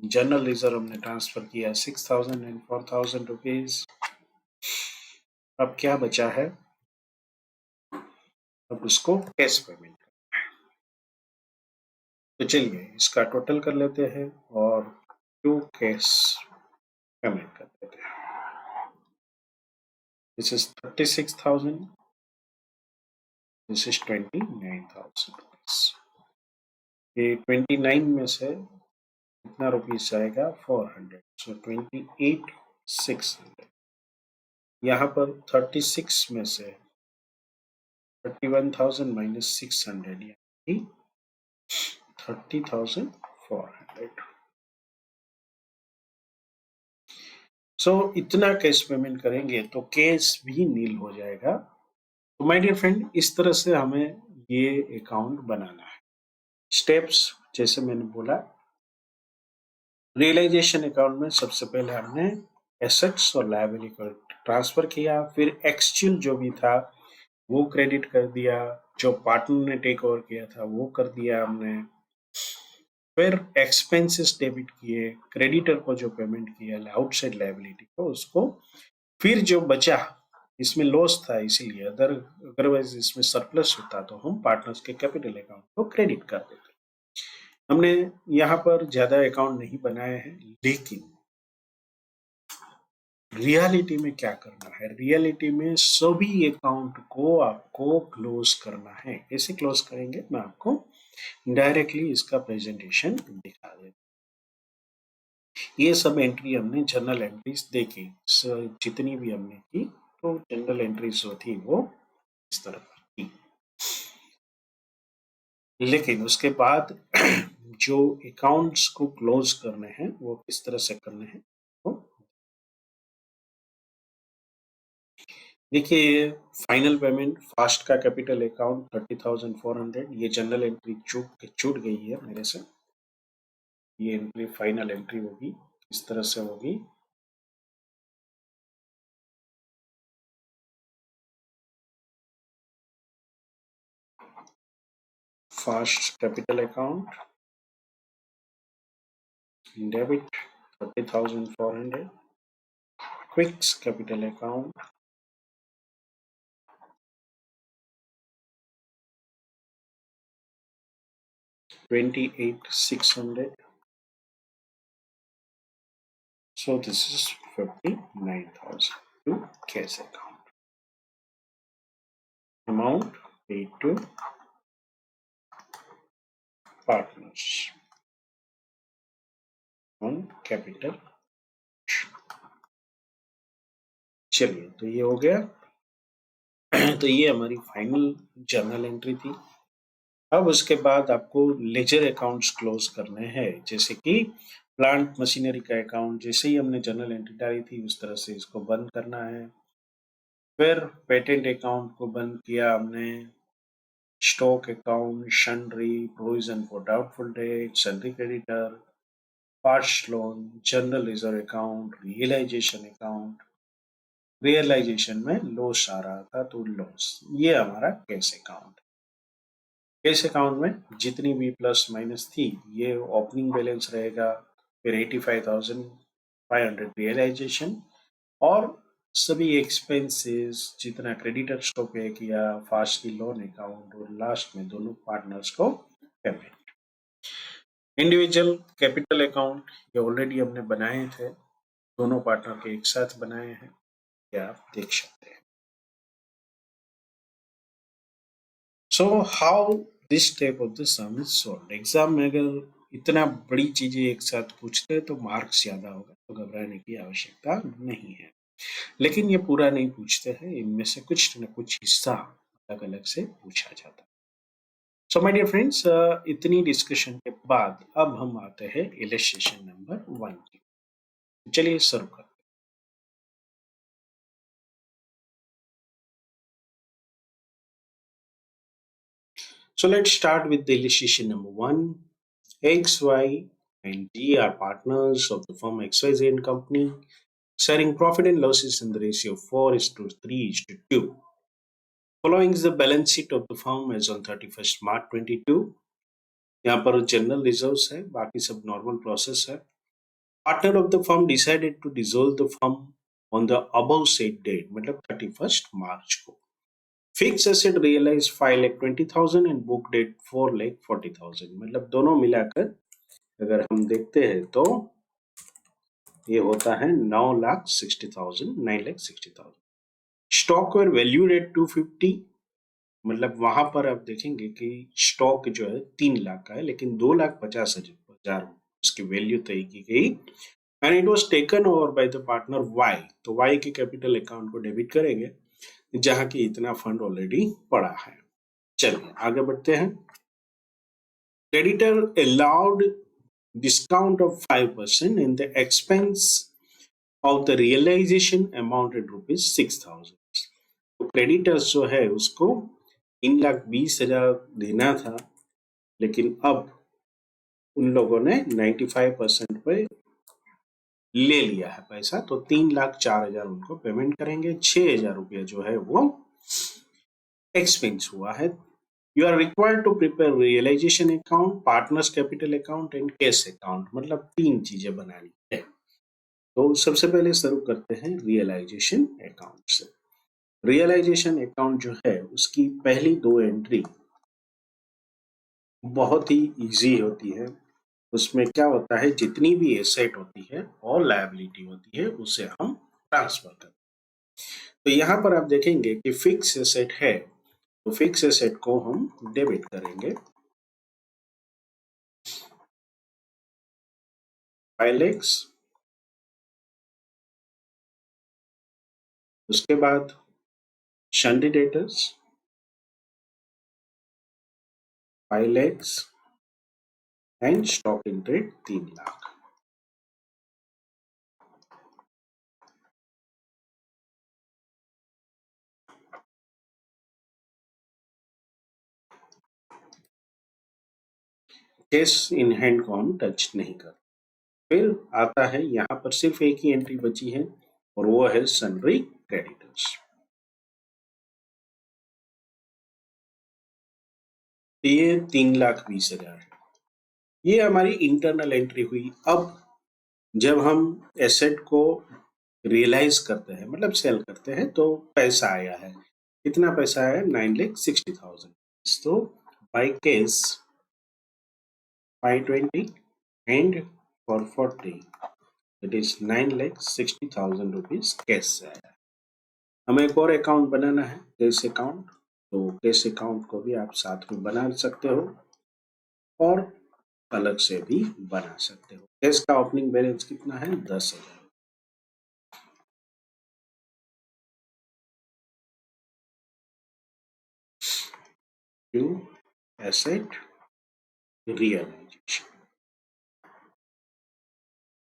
S1: जनरल रिजर्व हमने ट्रांसफर किया 6,000 एंड 4,000 रुपीज। अब क्या बचा है? अब उसको कैश पेमेंट। तो चलिए, इसका टोटल कर लेते हैं और टू कैश पेमेंट कर देते हैं। This is 36,000, this is 29,000 rupees. ये 29 में से कितना रुपीज जाएगा? 400। सो 28,600। यहाँ पर 36 में से 31,000 माइनस 600 यानी 30,400। सो इतना कैश पेमेंट करेंगे तो कैश भी नील हो जाएगा। तो माय डियर फ्रेंड, इस तरह से हमें ये अकाउंट बनाना है। स्टेप्स जैसे मैंने बोला, रियलाइजेशन अकाउंट में सबसे पहले हमने एसेट्स और लायबिलिटी को ट्रांसफर किया, फिर एक्सचेंज जो भी था वो क्रेडिट कर दिया, जो पार्टनर ने टेक ओवर किया था वो कर दिया हमने, फिर एक्सपेंसेस डेबिट किए, क्रेडिटर को जो पेमेंट किया आउटसाइड लायबिलिटी को उसको, फिर जो बचा इसमें लॉस था इसीलिए, अदरवाइज इसमें सरप्लस होता तो हम पार्टनर्स के कैपिटल अकाउंट को क्रेडिट कर देते। हमने यहाँ पर ज्यादा अकाउंट नहीं बनाए हैं, लेकिन रियलिटी में क्या करना है, रियलिटी में सभी अकाउंट को आपको क्लोज करना है। कैसे क्लोज करेंगे मैं आपको डायरेक्टली इसका प्रेजेंटेशन दिखा देता। ये सब एंट्री हमने जर्नल एंट्रीज देखी, जितनी भी हमने की तो जनरल एंट्रीज जो थी वो इस तरह की। लेकिन उसके बाद जो अकाउंट्स को क्लोज करने हैं वो किस तरह से करने हैं, तो देखिए, फाइनल पेमेंट फास्ट का कैपिटल अकाउंट 30,400, ये जनरल एंट्री छूट गई है मेरे से। ये एंट्री फाइनल एंट्री होगी, इस तरह से होगी। Fast capital account debit 30,400, क्विक्स capital account 28,600, so this is 59,000 to cash account. Amount paid to partners on capital। चलिए, तो ये हो गया। तो ये हमारी फाइनल जर्नल एंट्री थी। अब उसके बाद आपको लेजर अकाउंट्स क्लोज करने हैं, जैसे कि प्लांट मशीनरी का अकाउंट जैसे ही हमने जर्नल एंट्री डाली थी उस तरह से इसको बंद करना है। फिर पेटेंट अकाउंट को बंद किया हमने, stock account, machinery, provision for doubtful debt, sundry creditor, parts loan, general reserve account, realisation account. Realisation में लॉस आ रहा था तो लॉस, ये हमारा कैश अकाउंट। कैश अकाउंट में जितनी भी प्लस माइनस थी ये ओपनिंग बैलेंस रहेगा, फिर 85,500 रियलाइजेशन, और सभी एक्सपेंसेस जितना क्रेडिटर्स को पे किया, फास्ट की लोन अकाउंट, और लास्ट में दोनों पार्टनर्स को पेमेंट। इंडिविजुअल कैपिटल अकाउंट ये ऑलरेडी हमने बनाए थे, दोनों पार्टनर के एक साथ बनाए हैं, ये आप देख सकते हैं। So how this type of the some is solved. Exam में अगर इतना बड़ी चीजें एक साथ पूछते हैं तो मार्क्स ज्यादा होगा, तो घबराने की आवश्यकता नहीं है। लेकिन ये पूरा नहीं पूछते हैं, इनमें से कुछ न कुछ हिस्सा अलग अलग से पूछा जाता है। सो माय डियर फ्रेंड्स, इतनी डिस्कशन के बाद अब हम आते हैं इलस्ट्रेशन नंबर 1 की। चलिए शुरू करते हैं। So let's start with the illustration number 1. X, Y, and D are partners of the firm XYZ and Company, sharing profit and losses in the ratio of 4:3:2. Following is the balance sheet of the firm as on 31st March 22. यहाँ पर general reserves है, बाकी सब normal process है। Partner of the firm decided to dissolve the firm on the above set date, मतलब 31st मार्च को। Fix asset realise 5,20,000 and book debt 4,40,000, मतलब दोनों मिलाकर अगर हम देखते हैं तो ये होता है 9,60,000, 9,60,000। स्टॉक वेर वैल्यूड एट 250, मतलब वहां पर आप देखेंगे कि स्टॉक जो है 3 लाख का है, लेकिन 2,50,000 उसकी वैल्यू तय की गई। And it was taken over by the partner Y, तो वाई के कैपिटल अकाउंट को डेबिट करेंगे जहां की इतना फंड ऑलरेडी पड़ा है। चलिए आगे बढ़ते हैं। Creditor allowed discount of 5% in the expense of the realisation amounted ₹6,000। तो क्रेडिटर्स जो है उसको 3,20,000 देना था, लेकिन अब उन लोगों ने 95% पे ले लिया है पैसा, तो 3,04,000 उनको पेमेंट करेंगे। 6,000 रुपया जो है वो एक्सपेंस हुआ है। You are required to prepare realisation account, partners capital account and cash account, मतलब 3 चीजें बनानी है। तो सबसे पहले शुरू करते हैं रियलाइजेशन अकाउंट से। रियलाइजेशन अकाउंट जो है उसकी पहली 2 एंट्री बहुत ही इजी होती है। उसमें क्या होता है, जितनी भी एसेट होती है और लायबिलिटी होती है उसे हम ट्रांसफर करते हैं। तो यहाँ पर आप देखेंगे कि फिक्स एसेट है, तो फिक्स एसेट को हम डेबिट करेंगे 5 lakhs। उसके बाद sundry debtors 5 lakhs and stock in trade 3 lakh. Cash in hand को हम टच नहीं कर। फिर आता है, यहाँ पर सिर्फ एक ही एंट्री बची है और वो है सन्ड्री क्रेडिटर्स। ये 3,20,000 है। ये हमारी इंटरनल एंट्री हुई। अब जब हम एसेट को रियलाइज करते हैं, मतलब सेल करते हैं, तो पैसा आया है। कितना पैसा आया? 9,60,000। तो by cash 520 and for 40 it is 9,60,000 rupees cash से आया। हमें एक और अकाउंट बनाना है, कैश अकाउंट। तो कैश अकाउंट को भी आप साथ में बना सकते हो और अलग से भी बना सकते हो। कैश का ओपनिंग बैलेंस कितना है? 10,000। टू एसेट रियलाइजेशन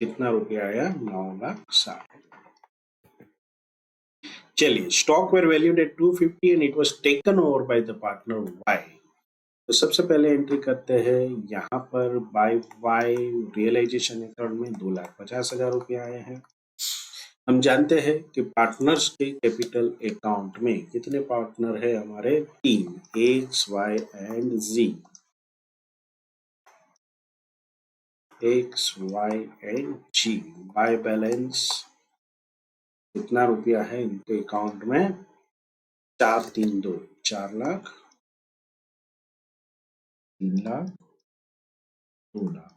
S1: कितना रुपया आया? 9,60,000। चलिए, stock were valued at 250 and it was taken over by the partner Y. तो सबसे पहले एंट्री करते हैं यहाँ पर बाय वाई रियलाइजेशन अकाउंट में 2,50,000 रुपया आए हैं। हम जानते हैं कि पार्टनर्स के कैपिटल अकाउंट में कितने पार्टनर है हमारे? 3, X Y and Z. X Y and Z. By balance कितना रुपया है इनके अकाउंट में? 432, 4 लाख, 3 लाख, 2 लाख।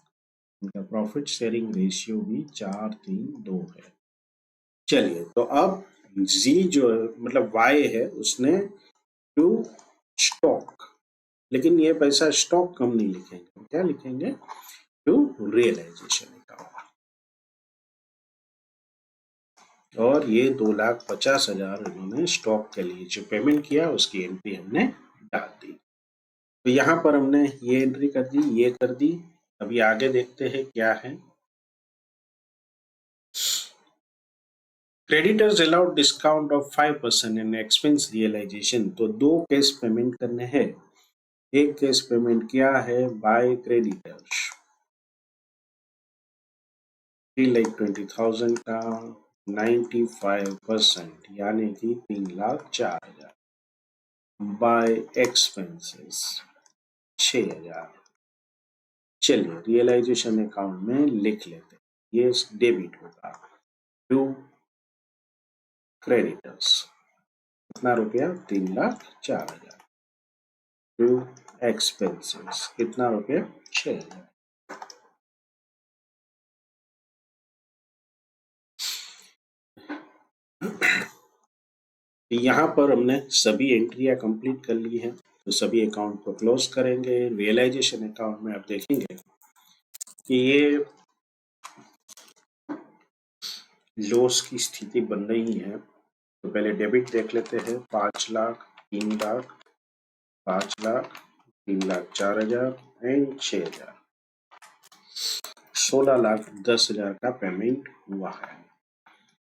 S1: इनका प्रॉफिट शेयरिंग रेशियो भी 4:3:2 है। चलिए, तो अब जी जो है, मतलब वाई है, उसने टू स्टॉक, लेकिन ये पैसा स्टॉक कम नहीं लिखेंगे, क्या लिखेंगे? To realisation account. और ये 2,50,000 इन्होंने स्टॉक के लिए जो पेमेंट किया उसकी एंट्री हमने डाल दी। तो यहाँ पर हमने ये एंट्री कर दी, ये कर दी। अभी आगे देखते हैं क्या है। Creditors allowed discount of 5% in expense realisation. तो 2 कैश पेमेंट करने हैं। एक कैश पेमेंट क्या है? बाय क्रेडिटर्स 3,20,000 का 95% यानी कि 3,04,000 बाय एक्सपेंसेस 6,000। चलिए, रियलाइजेशन अकाउंट में लिख लेते हैं, ये डेबिट होगा टू क्रेडिटर्स। कितना रुपया? 3,04,000 टू एक्सपेंसेस कितना रुपया? 6,000। यहाँ पर हमने सभी एंट्रियां कंप्लीट कर ली हैं, तो सभी अकाउंट को क्लोज करेंगे। रियलाइजेशन अकाउंट में आप देखेंगे कि ये लॉस की स्थिति बन रही है। तो पहले डेबिट देख लेते हैं, 5 लाख, 3 लाख, 5 लाख, 3,04,000 एंड 6,000। 16,10,000 का पेमेंट हुआ है।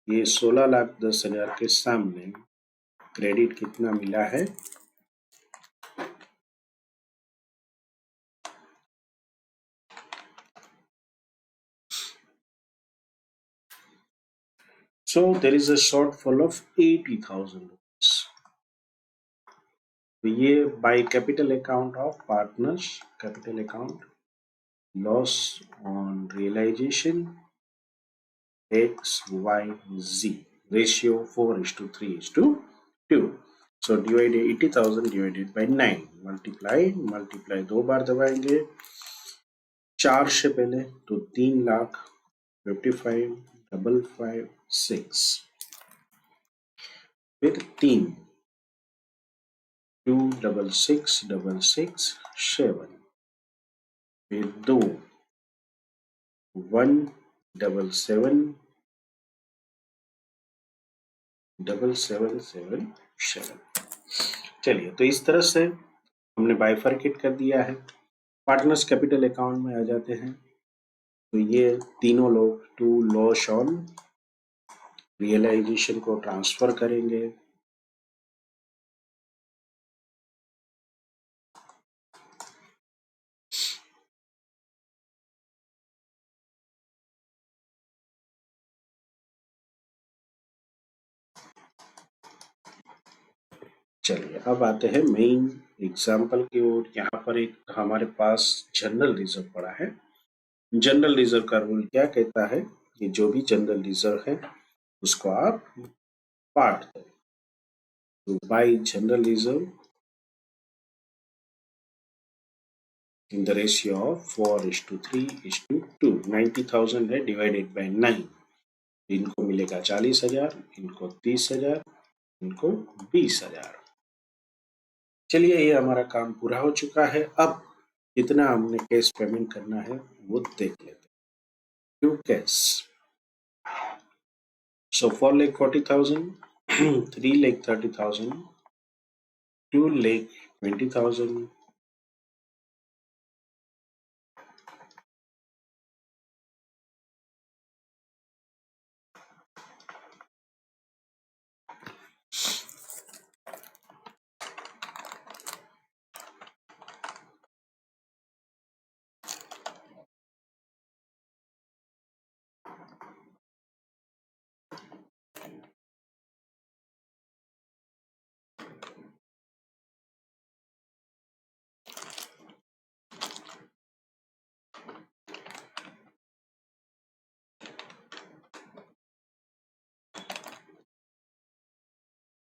S1: ये 16,10,000 के सामने क्रेडिट कितना मिला है? So there is a shortfall of 80,000 rupees. तो ये by capital account of partners, capital account, loss on realisation, X, Y, Z. Ratio 4:3:2. So divide 80,000 divided by 9. Multiply दो बार दबाएंगे 4 से पहले तो 3,55,556, फिर 3 2,66,667, फिर 2 1,77,777। चलिए, तो इस तरह से हमने बाइफरकेट कर दिया है। पार्टनर्स कैपिटल अकाउंट में आ जाते हैं, तो ये तीनों लोग टू लॉस ऑन रियलाइजेशन को ट्रांसफर करेंगे। चलिए, अब आते हैं मेन एग्जाम्पल की ओर। यहाँ पर एक हमारे पास जनरल रिजर्व पड़ा है। जनरल रिजर्व का रूल क्या कहता है कि जो भी जनरल रिजर्व है उसको आप पार्ट करें। तो bye general reserve in the ratio of 4:3:2। 90,000 है, डिवाइडेड बाय 9। इनको मिलेगा 40,000, इनको 30,000, इनको 20,000। चलिए, ये हमारा काम पूरा हो चुका है। अब कितना हमने कैश पेमेंट करना है वो देख लेते हैं। To cash, so 4,40,000, 3,30,000, 2,20,000,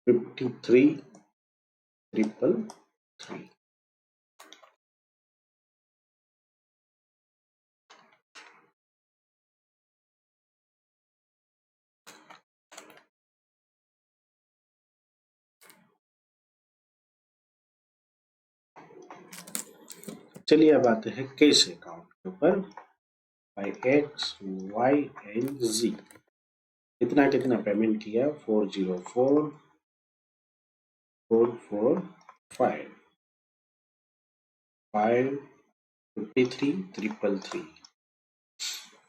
S1: $53,333। चलिए, अब आते हैं कैश अकाउंट के ऊपर। By X, Y and Z कितना कितना पेमेंट किया? 404,445, 553,333,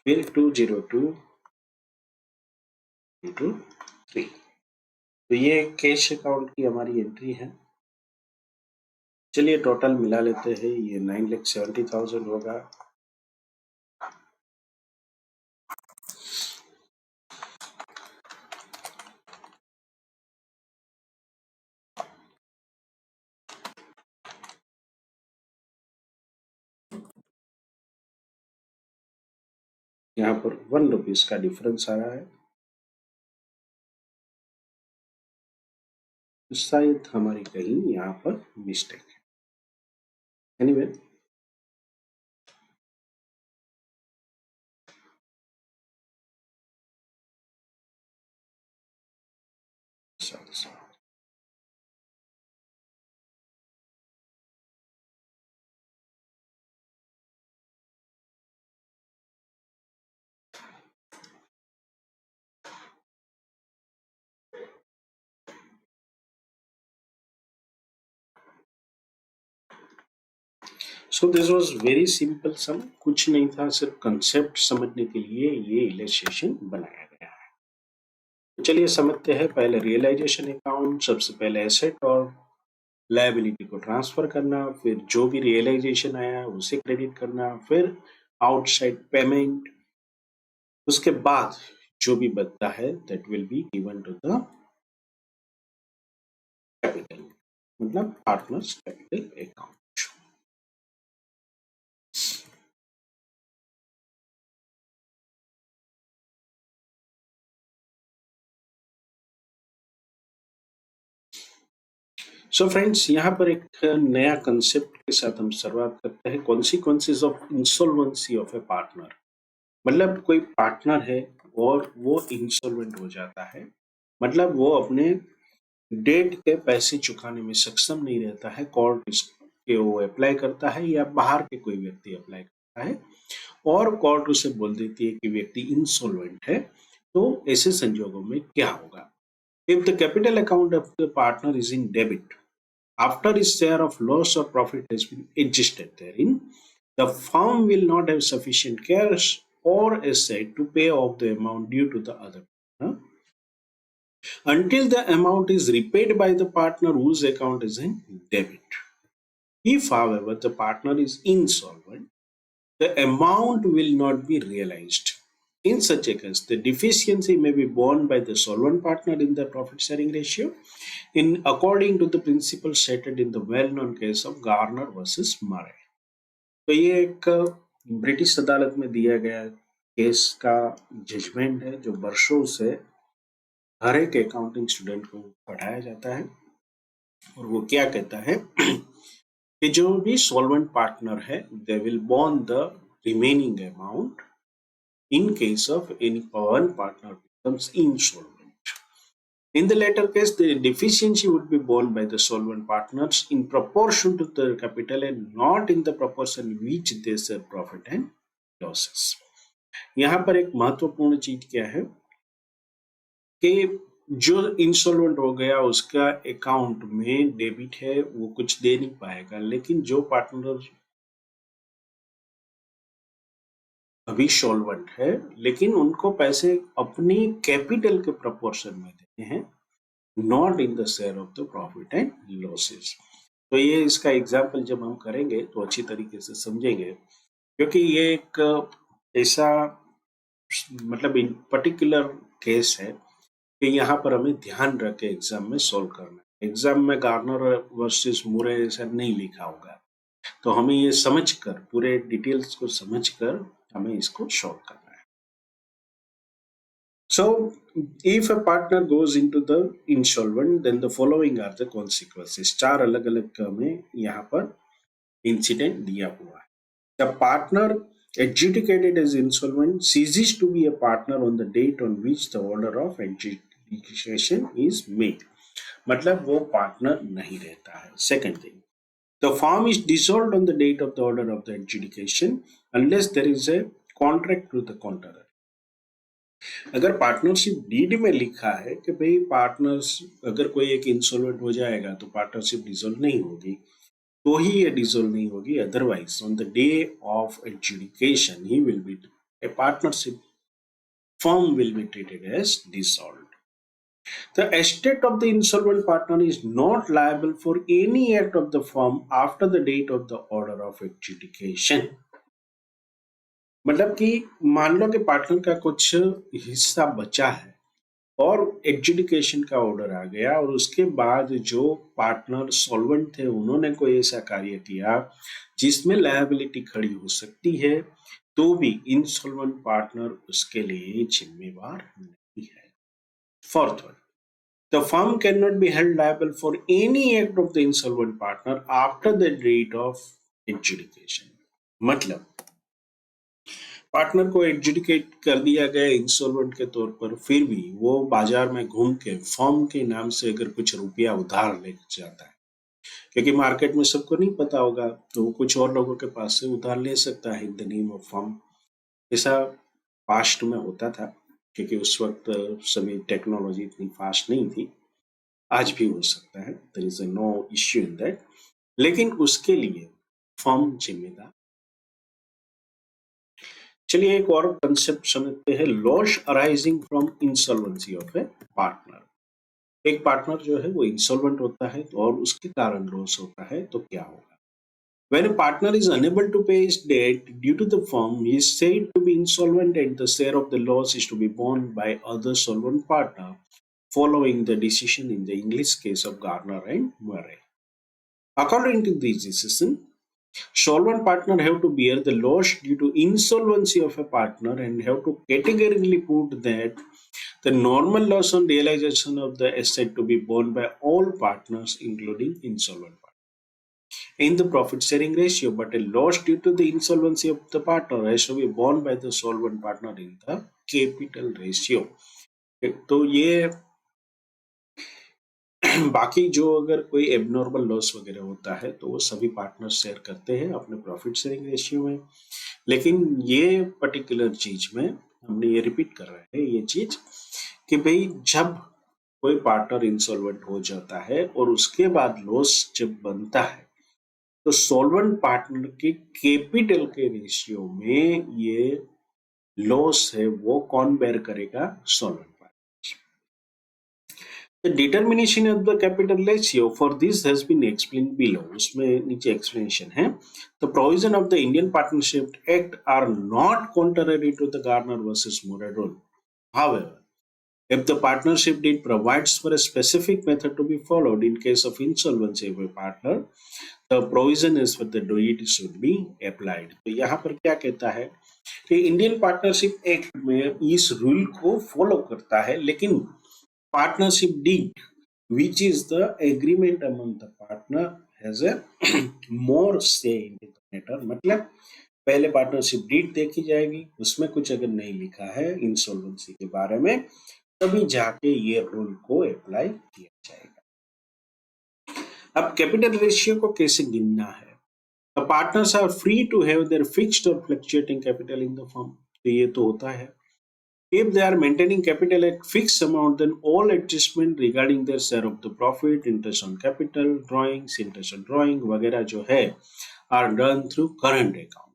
S1: फिर 202,323। तो ये कैश अकाउंट की हमारी एंट्री है। चलिए, टोटल मिला लेते हैं। ये 9,70,000 होगा। यहाँ पर 1 रुपीज का डिफरेंस आ रहा है, तो शायद हमारी कहीं यहाँ पर मिस्टेक है। Anyway, so this was very simple सम। कुछ नहीं था, सिर्फ कंसेप्ट समझने के लिए ये इलस्ट्रेशन बनाया गया है। चलिए समझते हैं। पहले रियलाइजेशन अकाउंट, सबसे पहले एसेट और लायबिलिटी को ट्रांसफर करना, फिर जो भी रियलाइजेशन आया उसे क्रेडिट करना, फिर आउटसाइड पेमेंट, उसके बाद जो भी बचता है that will be given to the capital, मतलब partners capital account. So friends, यहाँ पर एक नया कंसेप्ट के साथ हम शुरुआत करते हैं, consequences of insolvency of A partner. मतलब कोई पार्टनर है और वो इंसॉल्वेंट हो जाता है, मतलब वो अपने डेट के पैसे चुकाने में सक्षम नहीं रहता है, कोर्ट के वो अप्लाई करता है या बाहर के कोई व्यक्ति अप्लाई करता है और कोर्ट उसे बोल देती है कि व्यक्ति इंसॉल्वेंट है। तो ऐसे संजोगों में क्या होगा? If the capital account of the partner is in debit after his share of loss or profit has been adjusted therein, the firm will not have sufficient cash or asset to pay off the amount due to the other partner until the amount is repaid by the partner whose account is in debit. If, however, the partner is insolvent, the amount will not be realized. In such a case, the deficiency may be borne by the solvent partner in the profit sharing ratio, in according to the principle stated in the well-known case of Garner versus Murray. तो ये एक British अदालत में दिया गया case का judgement है जो वर्षों से हर एक अकाउंटिंग स्टूडेंट को पढ़ाया जाता है। और वो क्या कहता है कि जो भी सॉल्वेंट पार्टनर है they will born the remaining amount in case of any one partner becomes insolvent. In the latter case, the deficiency would be borne by the solvent partners in proportion to their capital and not in the proportion which they share profit and losses. यहाँ पर एक महत्वपूर्ण चीज क्या है कि जो insolvent हो गया उसका अकाउंट में डेबिट है, वो कुछ दे नहीं पाएगा, लेकिन जो पार्टनर अभी सॉल्वेंट है लेकिन उनको पैसे अपनी कैपिटल के प्रोपोर्शन में देते हैं, not in the share of the profit and losses. तो ये इसका एग्जाम्पल जब हम करेंगे तो अच्छी तरीके से समझेंगे, क्योंकि ये एक ऐसा मतलब इन पर्टिकुलर केस है कि यहाँ पर हमें ध्यान रख के एग्जाम में सोल्व करना है। एग्जाम में गार्नर वर्सेस मुरे ऐसा नहीं लिखा होगा, तो हमें ये समझकर पूरे डिटेल्स को समझकर हमें इसको सॉल्व करना है। So, if a partner goes into the insolvent, then the following are the consequences. चार अलग अलग हमें यहाँ पर इंसिडेंट दिया हुआ है। The partner adjudicated as insolvent ceases to be a partner on the date on which the order of adjudication is made. मतलब वो पार्टनर नहीं रहता है। Second thing, the firm is dissolved on the date of the order of the adjudication unless there is a contract to the contrary. अगर partnership deed में लिखा है कि भाई पार्टनर्स अगर कोई एक इंसॉल्वेंट हो जाएगा तो पार्टनरशिप डिसॉल्व नहीं होगी, तो ही ये डिसॉल्व नहीं होगी, otherwise on the day of adjudication he will be A partnership firm will be treated as dissolved. The estate of the insolvent partner is not liable for any act of the firm after the date of the order of adjudication. मतलब कि मान लो कि partner का कुछ हिस्सा बचा है और एडजुडिकेशन का ऑर्डर आ गया और उसके बाद जो पार्टनर सॉल्वेंट थे उन्होंने कोई ऐसा कार्य किया जिसमें लायबिलिटी खड़ी हो सकती है, तो भी इंसॉल्वेंट पार्टनर उसके लिए जिम्मेवार नहीं है। Fourth one, the firm can not be held liable for any act of the insolvent partner after the date of adjudication. मतलब पार्टनर को एडजुडिकेट कर दिया गया इंसॉल्वेंट के तौर पर, फिर भी वो बाजार में घूम के फर्म के नाम से अगर कुछ रुपया उधार ले जाता है, क्योंकि मार्केट में सबको नहीं पता होगा तो वो कुछ और लोगों के पास से उधार ले सकता है in the name of firm. ऐसा पास्ट में होता था, क्योंकि उस वक्त सभी टेक्नोलॉजी इतनी फास्ट नहीं थी। आज भी हो सकता है, there is no issue in that, लेकिन उसके लिए फर्म जिम्मेदार। चलिए एक और कंसेप्ट समझते हैं, loss arising from insolvency of A partner. एक पार्टनर जो है वो इंसॉल्वेंट होता है तो और उसके कारण लॉस होता है तो क्या होगा? When a partner is unable to pay his debt due to the firm, he is said to be insolvent and the share of the loss is to be borne by other solvent partner, following the decision in the English case of Garner and Murray. According to this decision, solvent partner have to bear the loss due to insolvency of a partner and have to categorically put that the normal loss on realization of the asset to be borne by all partners, including insolvent partner in the profit sharing ratio, but a loss due to the insolvency of the partner has to be borne by the solvent partner in the capital ratio. तो ये बाकी जो अगर कोई abnormal loss वगैरह होता है तो वो सभी पार्टनर शेयर करते हैं अपने प्रॉफिट शेयरिंग रेशियो में, लेकिन ये पर्टिकुलर चीज में हमने ये रिपीट कर रहे हैं ये चीज कि भाई जब कोई पार्टनर इंसॉल्वेंट हो जाता है और उसके बाद लॉस जब बनता है तो सॉल्वेंट पार्टनर के कैपिटल के रेशियो में ये लॉस है वो कौन बेयर करेगा? Solvent partner. The determination of the capital ratio for this has been explained below. उसमें नीचे explanation है. The provision of the Indian Partnership Act are not contrary to the Garner versus Murray rule. However, if the partnership deed provides for a specific method to be followed in case of insolvency of a partner, the provision is for the deed should be applied. तो यहाँ पर क्या कहता है कि Indian partnership act में इस rule को फॉलो करता है, लेकिन partnership deed, which is the agreement among the partner, has a more say in the matter. मतलब पहले पार्टनरशिप डीड देखी जाएगी, उसमें कुछ अगर नहीं लिखा है इंसॉल्वेंसी के बारे में तभी जाके ये रूल को अप्लाई किया जाएगा। अब कैपिटल रेशियो को कैसे गिनना है? The partners are free to have their fixed or fluctuating capital in the firm. तो ये तो होता है। If they are maintaining capital at fixed amount, then all adjustment regarding their share of the profit, interest on capital, drawings, interest on drawing वगैरह जो है are done through current account,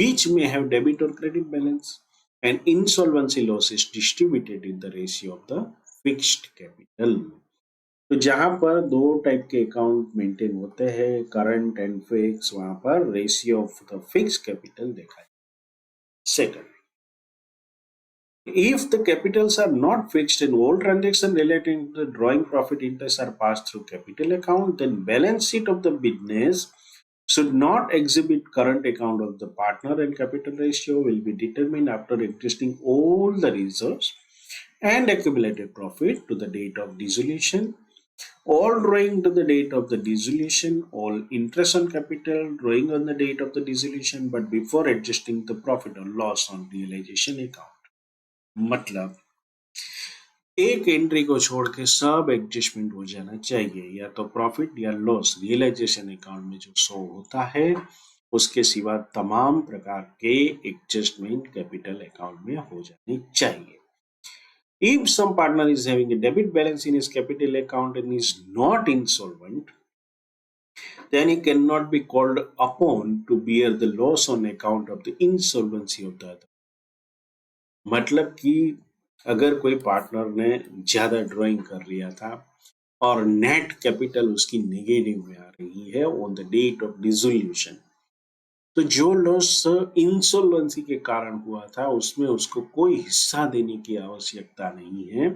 S1: which may have debit or credit balance, and insolvency loss is distributed in the ratio of the fixed capital. तो जहां पर दो type के account maintain होते हैं, करंट एंड फिक्स, वहां पर ratio of the fix capital देखा है। Second, if the capitals are not fixed and all transactions relating to the drawing profit interest are passed through capital account, then balance sheet of the business should not exhibit current account of the partner, and capital ratio will be determined after adjusting all the reserves and accumulated profit to the date of dissolution, all drawing to the date of the dissolution, all interest on capital drawing on the date of the dissolution, but before adjusting the profit or loss on realization account. मतलब एक entry को छोड़ के सब adjustment हो जाना चाहिए, या तो प्रॉफिट या लॉस रियलाइजेशन अकाउंट में जो शो होता है उसके सिवा तमाम प्रकार के एडजस्टमेंट कैपिटल अकाउंट में हो जाने चाहिए। If some partner is having a debit balance in his capital account and is not insolvent, then he cannot be called upon to bear the loss on account of the insolvency of the other. मतलब कि अगर कोई partner ने ज्यादा drawing कर लिया था और नेट कैपिटल उसकी नेगेटिव में आ रही है on the date of dissolution, तो जो लॉस इंसॉल्वेंसी के कारण हुआ था उसमें उसको कोई हिस्सा देने की आवश्यकता नहीं है,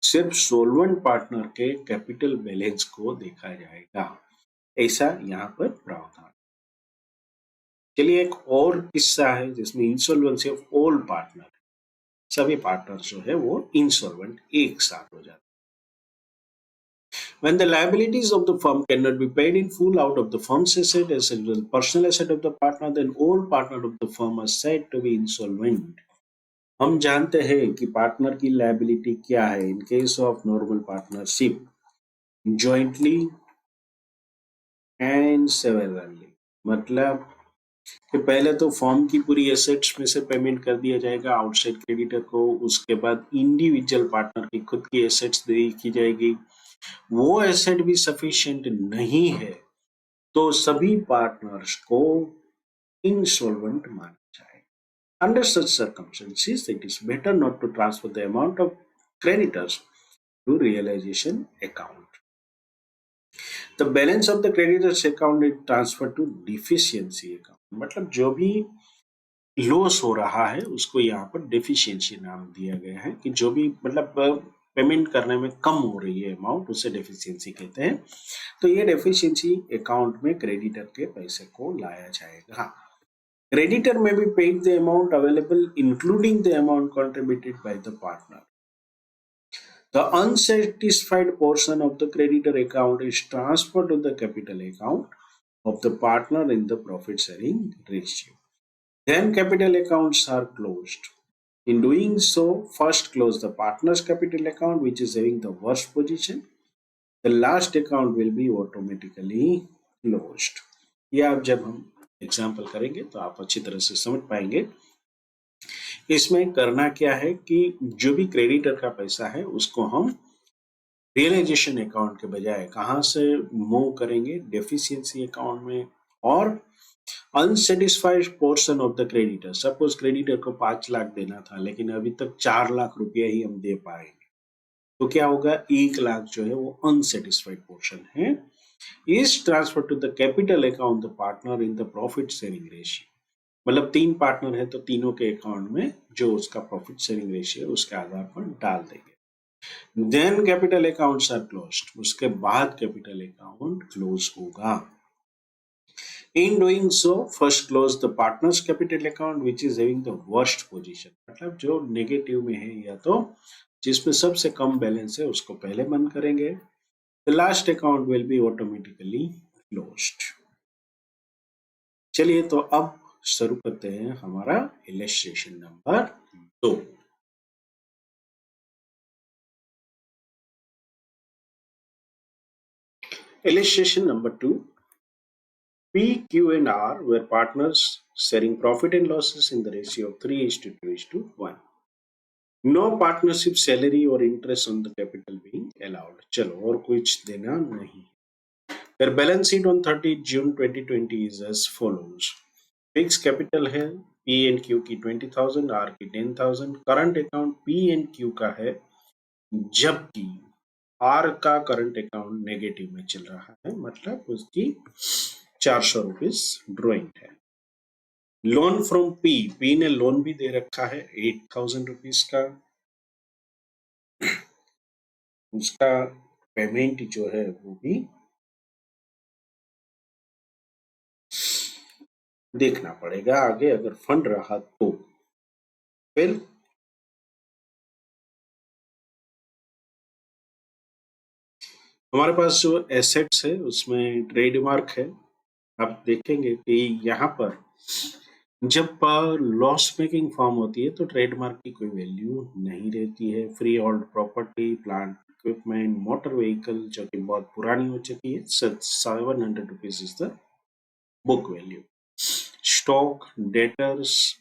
S1: सिर्फ सोलवेंट पार्टनर के कैपिटल बैलेंस को देखा जाएगा, ऐसा यहाँ पर प्रावधान। चलिए एक और किस्सा है जिसमें इंसॉल्वेंसी ऑफ ऑल पार्टनर, सभी पार्टनर जो है वो इंसॉल्वेंट एक साथ हो जाते। When the liabilities of the firm cannot be paid in full out of the firm's asset as a personal asset of the partner, then all partner of the firm are said to be insolvent. हम जानते हैं कि partner की liability क्या है इन case of normal partnership, jointly and severally. मतलब कि पहले तो फर्म की पूरी एसेट्स में से पेमेंट कर दिया जाएगा आउटसाइड क्रेडिटर को, उसके बाद इंडिविजुअल पार्टनर की खुद की एसेट्स देखी जाएगी, वो एसेट भी सफिशिएंट नहीं है तो सभी पार्टनर्स को इंसॉल्वेंट माना जाएगा। Under such circumstances, it is better not to transfer the amount of creditors to realization account. The balance of the creditors account is transferred to deficiency account. मतलब जो भी लॉस हो रहा है उसको यहाँ पर डेफिशिएंसी नाम दिया गया है कि जो भी मतलब पेमेंट करने में कम हो रही है अमाउंट, उसे डेफिशिएंसी कहते हैं। तो ये डेफिशिएंसी अकाउंट में क्रेडिटर के पैसे को लाया जाएगा। क्रेडिटर में भी paid the amount available including the amount contributed bye the partner. The unsatisfied portion of the creditor account is transferred to the capital account of the partner in the profit sharing ratio. Then capital accounts are closed. In doing so, first close the partner's capital account which is having the worst position. The last account will be automatically closed. ये आप जब हम example करेंगे तो आप अच्छी तरह से समझ पाएंगे। इसमें करना क्या है कि जो भी क्रेडिटर का पैसा है उसको हम रियलाइजेशन अकाउंट के बजाय कहाँ से मूव करेंगे, डेफिशिएंसी अकाउंट में। और unsatisfied portion of the creditor, suppose creditor को 5 लाख देना था लेकिन अभी तक 4 लाख रुपया ही हम दे पाएंगे, तो क्या होगा, 1 लाख जो है वो अनसेटिस्फाइड पोर्शन है, is transfer to the capital account the partner in the profit sharing ratio. मतलब 3 पार्टनर है तो तीनों के अकाउंट में जो उसका प्रॉफिट शेयरिंग रेशियो उसके आधार पर डाल देंगे। Then capital accounts are closed, उसके बाद कैपिटल अकाउंट क्लोज होगा। In doing so, first close the partner's capital account which is having the worst position, मतलब जो नेगेटिव में है या तो जिसमें सबसे कम बैलेंस है उसको पहले बंद करेंगे। The last account will be automatically closed. चलिए तो अब शुरू करते हैं हमारा illustration number 2। Illustration number 2. P, Q and R were partners sharing profit and losses in the ratio of 3:2:1. No partnership salary or interest on the capital being allowed. चलो और कुछ देना नहीं। Their balance sheet on 30 June 2020 is as follows. Fixed capital है P and Q की 20,000, R की 10,000। Current account P and Q का है, जबकि R का करंट अकाउंट नेगेटिव में चल रहा है, मतलब उसकी 400 रुपीज ड्रॉइंग है। लोन फ्रॉम P ने लोन भी दे रखा है 8,000 रुपीज का। उसका पेमेंट जो है वो भी देखना पड़ेगा आगे, अगर फंड रहा तो। फिर हमारे पास जो एसेट्स है उसमें ट्रेडमार्क है। आप देखेंगे कि यहाँ पर जब लॉस मेकिंग फॉर्म होती है तो ट्रेडमार्क की कोई वैल्यू नहीं रहती है। Free hold property, plant equipment, motor vehicle जो कि बहुत पुरानी हो चुकी है, 700 rupees is the book value. Stock, debtors,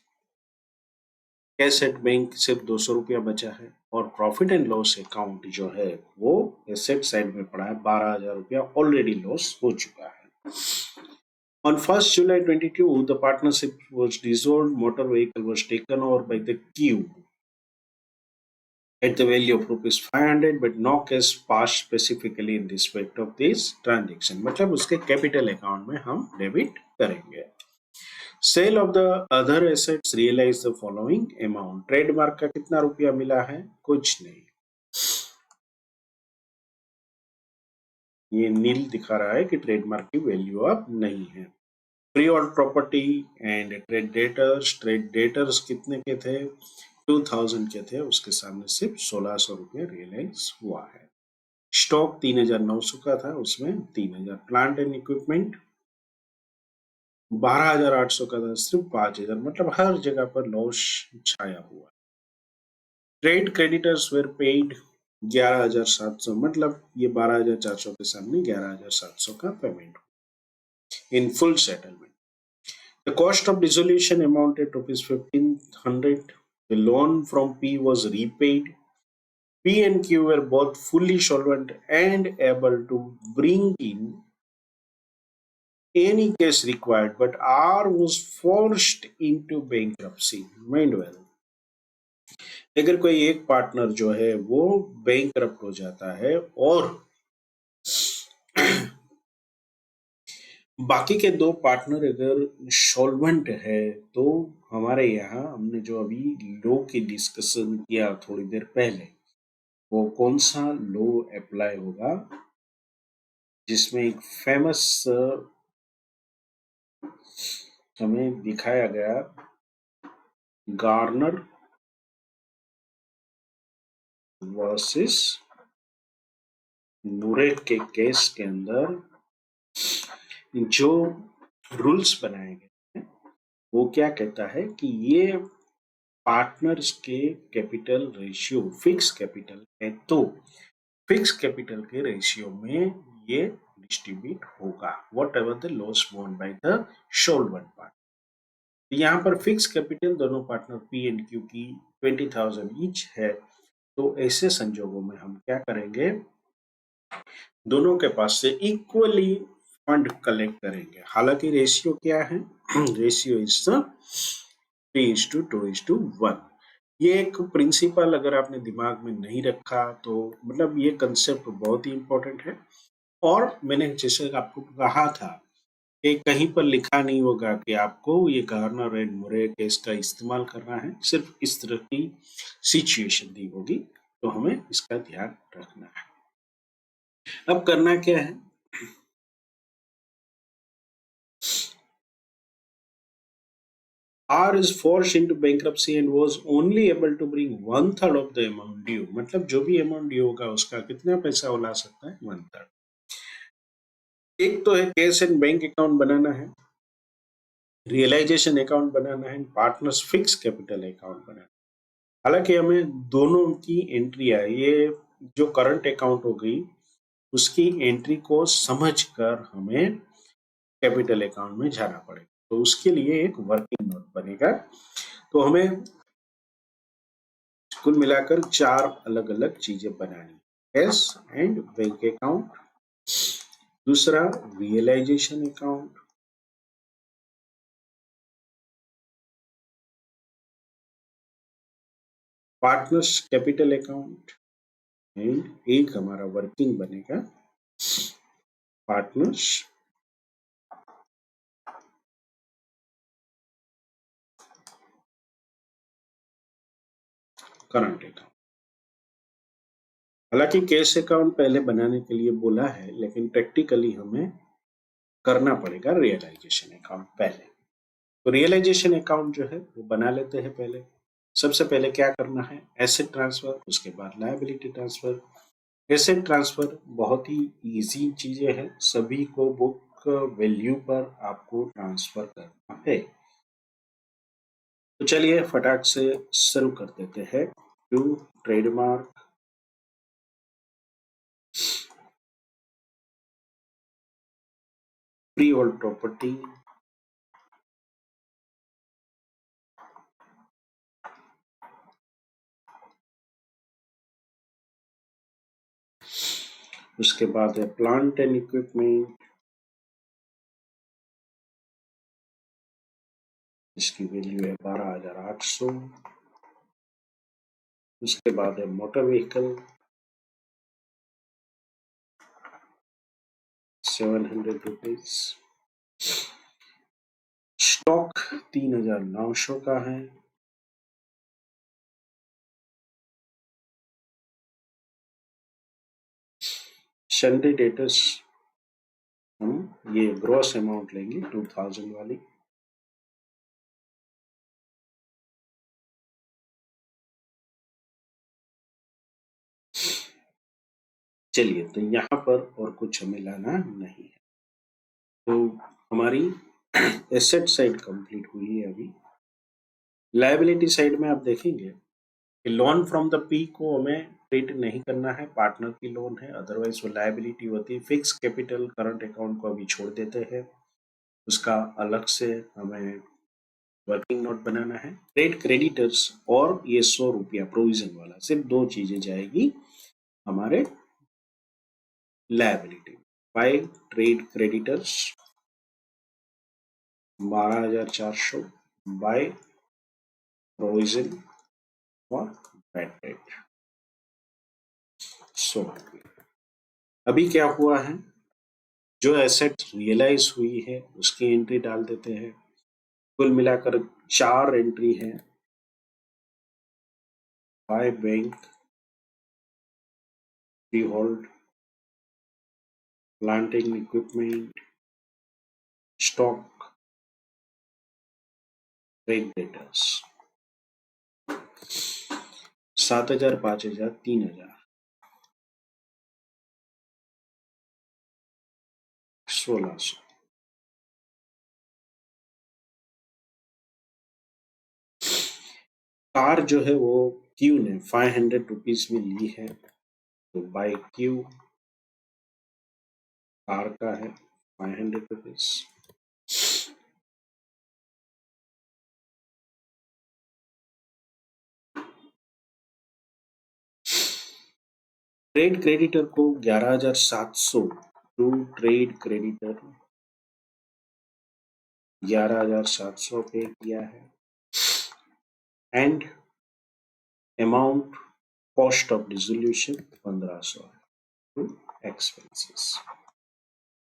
S1: cash at bank सिर्फ 200 रुपया बचा है। और प्रॉफिट एंड लॉस अकाउंट जो है वो एसेट साइड में पड़ा है, 12,000 रुपया ऑलरेडी लॉस हो चुका है। On 1st July 22, the partnership was dissolved. Motor vehicle was taken over by the Q at the value of rupees 500, but no cash passed specifically in respect of this transaction. मतलब उसके capital account में हम debit करेंगे। Sale of the other assets realise the following amount. Trademark का कितना रुपया मिला है, कुछ नहीं, ये नील दिखा रहा है कि ट्रेडमार्क की वैल्यू अब नहीं है। Free hold property and trade debtors कितने के थे, 2000 के थे, उसके सामने सिर्फ 1600 रुपया रियलाइज हुआ है। स्टॉक 3,900 का था, उसमें 3,000। प्लांट एंड इक्विपमेंट 12,800 का था, सिर्फ 5,000। मतलब हर जगह पर लॉस छाया हुआ। ट्रेड क्रेडिटर्स वेर पेड 11,700, मतलब ये 12,400 के सामने 11,700 का payment in full settlement. The cost of dissolution amounted to rupees 1,500. The loan from P was repaid. P and Q were both fully solvent and able to bring in any case required, but R was forced into bankruptcy. Mind well, अगर कोई एक partner जो है वो bankrupt हो जाता है और बाकी के दो पार्टनर अगर सॉल्वेंट है, तो हमारे यहाँ हमने जो अभी लॉ की डिस्कशन किया थोड़ी देर पहले, वो कौन सा लॉ अप्लाई होगा, जिसमें एक फेमस हमें दिखाया गया गार्नर वर्सेस मुरे के केस के अंदर जो रूल्स बनाए गए हैं, वो क्या कहता है कि ये पार्टनर्स के कैपिटल रेशियो फिक्स कैपिटल है, तो फिक्स कैपिटल के रेशियो में ये डिस्ट्रीब्यूट होगा, whatever the loss borne by the solvent part. यहाँ पर फिक्स कैपिटल दोनों पार्टनर पी एंड क्यू की 20,000 ईच है, तो ऐसे संजोगों में हम क्या करेंगे, दोनों के पास से इक्वली फंड कलेक्ट करेंगे। हालांकि रेशियो क्या है, रेशियो इज 3:2:1। ये एक प्रिंसिपल अगर आपने दिमाग में नहीं रखा तो मतलब ये कंसेप्ट बहुत ही इंपॉर्टेंट है। और मैंने जैसे आपको कहा था कि कहीं पर लिखा नहीं होगा कि आपको ये गार्नर एंड मुरे केस का इस्तेमाल करना है, सिर्फ इस तरह की सिचुएशन दी होगी, तो हमें इसका ध्यान रखना है। अब करना क्या है, R is forced into bankruptcy and was only able to bring 1/3 of the amount due। मतलब जो भी अमाउंट ड्यू होगा उसका कितना पैसा वो ला सकता है, 1/3। एक तो है कैश एंड बैंक अकाउंट बनाना है, रियलाइजेशन अकाउंट बनाना है, पार्टनर्स फिक्स कैपिटल अकाउंट बनाना है। हालांकि हमें दोनों की एंट्री है, ये जो करंट अकाउंट हो गई उसकी एंट्री को समझकर हमें कैपिटल अकाउंट में जाना पड़ेगा, तो उसके लिए एक वर्किंग नोट बनेगा। तो हमें कुल मिलाकर 4 अलग अलग चीजें बनानी, कैश एंड बैंक अकाउंट, दूसरा realisation account, partners capital account, and एक हमारा वर्किंग बनेगा पार्टनर्स करंट अकाउंट। हालांकि कैश अकाउंट पहले बनाने के लिए बोला है, लेकिन प्रैक्टिकली हमें करना पड़ेगा रियलाइजेशन अकाउंट पहले। तो रियलाइजेशन अकाउंट जो है वो बना लेते हैं पहले। सबसे पहले क्या करना है, एसेट ट्रांसफर, उसके बाद लायबिलिटी ट्रांसफर। एसेट ट्रांसफर बहुत ही इजी चीजें हैं, सभी को बुक वैल्यू पर आपको ट्रांसफर करना है। तो चलिए फटाक से शुरू कर देते हैं। To trademark, freehold property, उसके बाद है प्लांट एंड इक्विपमेंट, इसकी वैल्यू है 12,800। उसके बाद है मोटर व्हीकल, 700 रुपीज। स्टॉक 3,900 का है। सन्डे डेटर्स हम ये ग्रॉस अमाउंट लेंगे 2,000 वाली। चलिए, तो यहाँ पर और कुछ हमें लाना नहीं है, तो हमारी एसेट साइड कंप्लीट हुई है। अभी लायबिलिटी साइड में आप देखेंगे कि लोन फ्रॉम द पी को हमें ट्रीट नहीं करना है, पार्टनर की लोन है, अदरवाइज वो लायबिलिटी होती है। फिक्स कैपिटल करंट अकाउंट को अभी छोड़ देते हैं, उसका अलग से हमें वर्किंग नोट बनाना है। ट्रेड क्रेडिटर्स और ये 100 रुपया प्रोविजन वाला, सिर्फ दो चीजें जाएगी हमारे liability. By trade creditors 12,400 by provision और बैड डेट। सो अभी क्या हुआ है, जो एसेट रियलाइज हुई है उसकी एंट्री डाल देते हैं। कुल मिलाकर 4 एंट्री है। By bank, free hold, planting equipment, stock, trade debtors. 7,000, 5,000, 3,000, 1,600। Car जो है वो क्यू ने 500 रुपीज में ली है, तो बाय क्यू कार का है 500 रुपीज। ट्रेड क्रेडिटर को 11,700 टू ट्रेड क्रेडिटर 11,700 पे किया है। And amount cost of dissolution 1,500 है टू एक्सपेंसेस।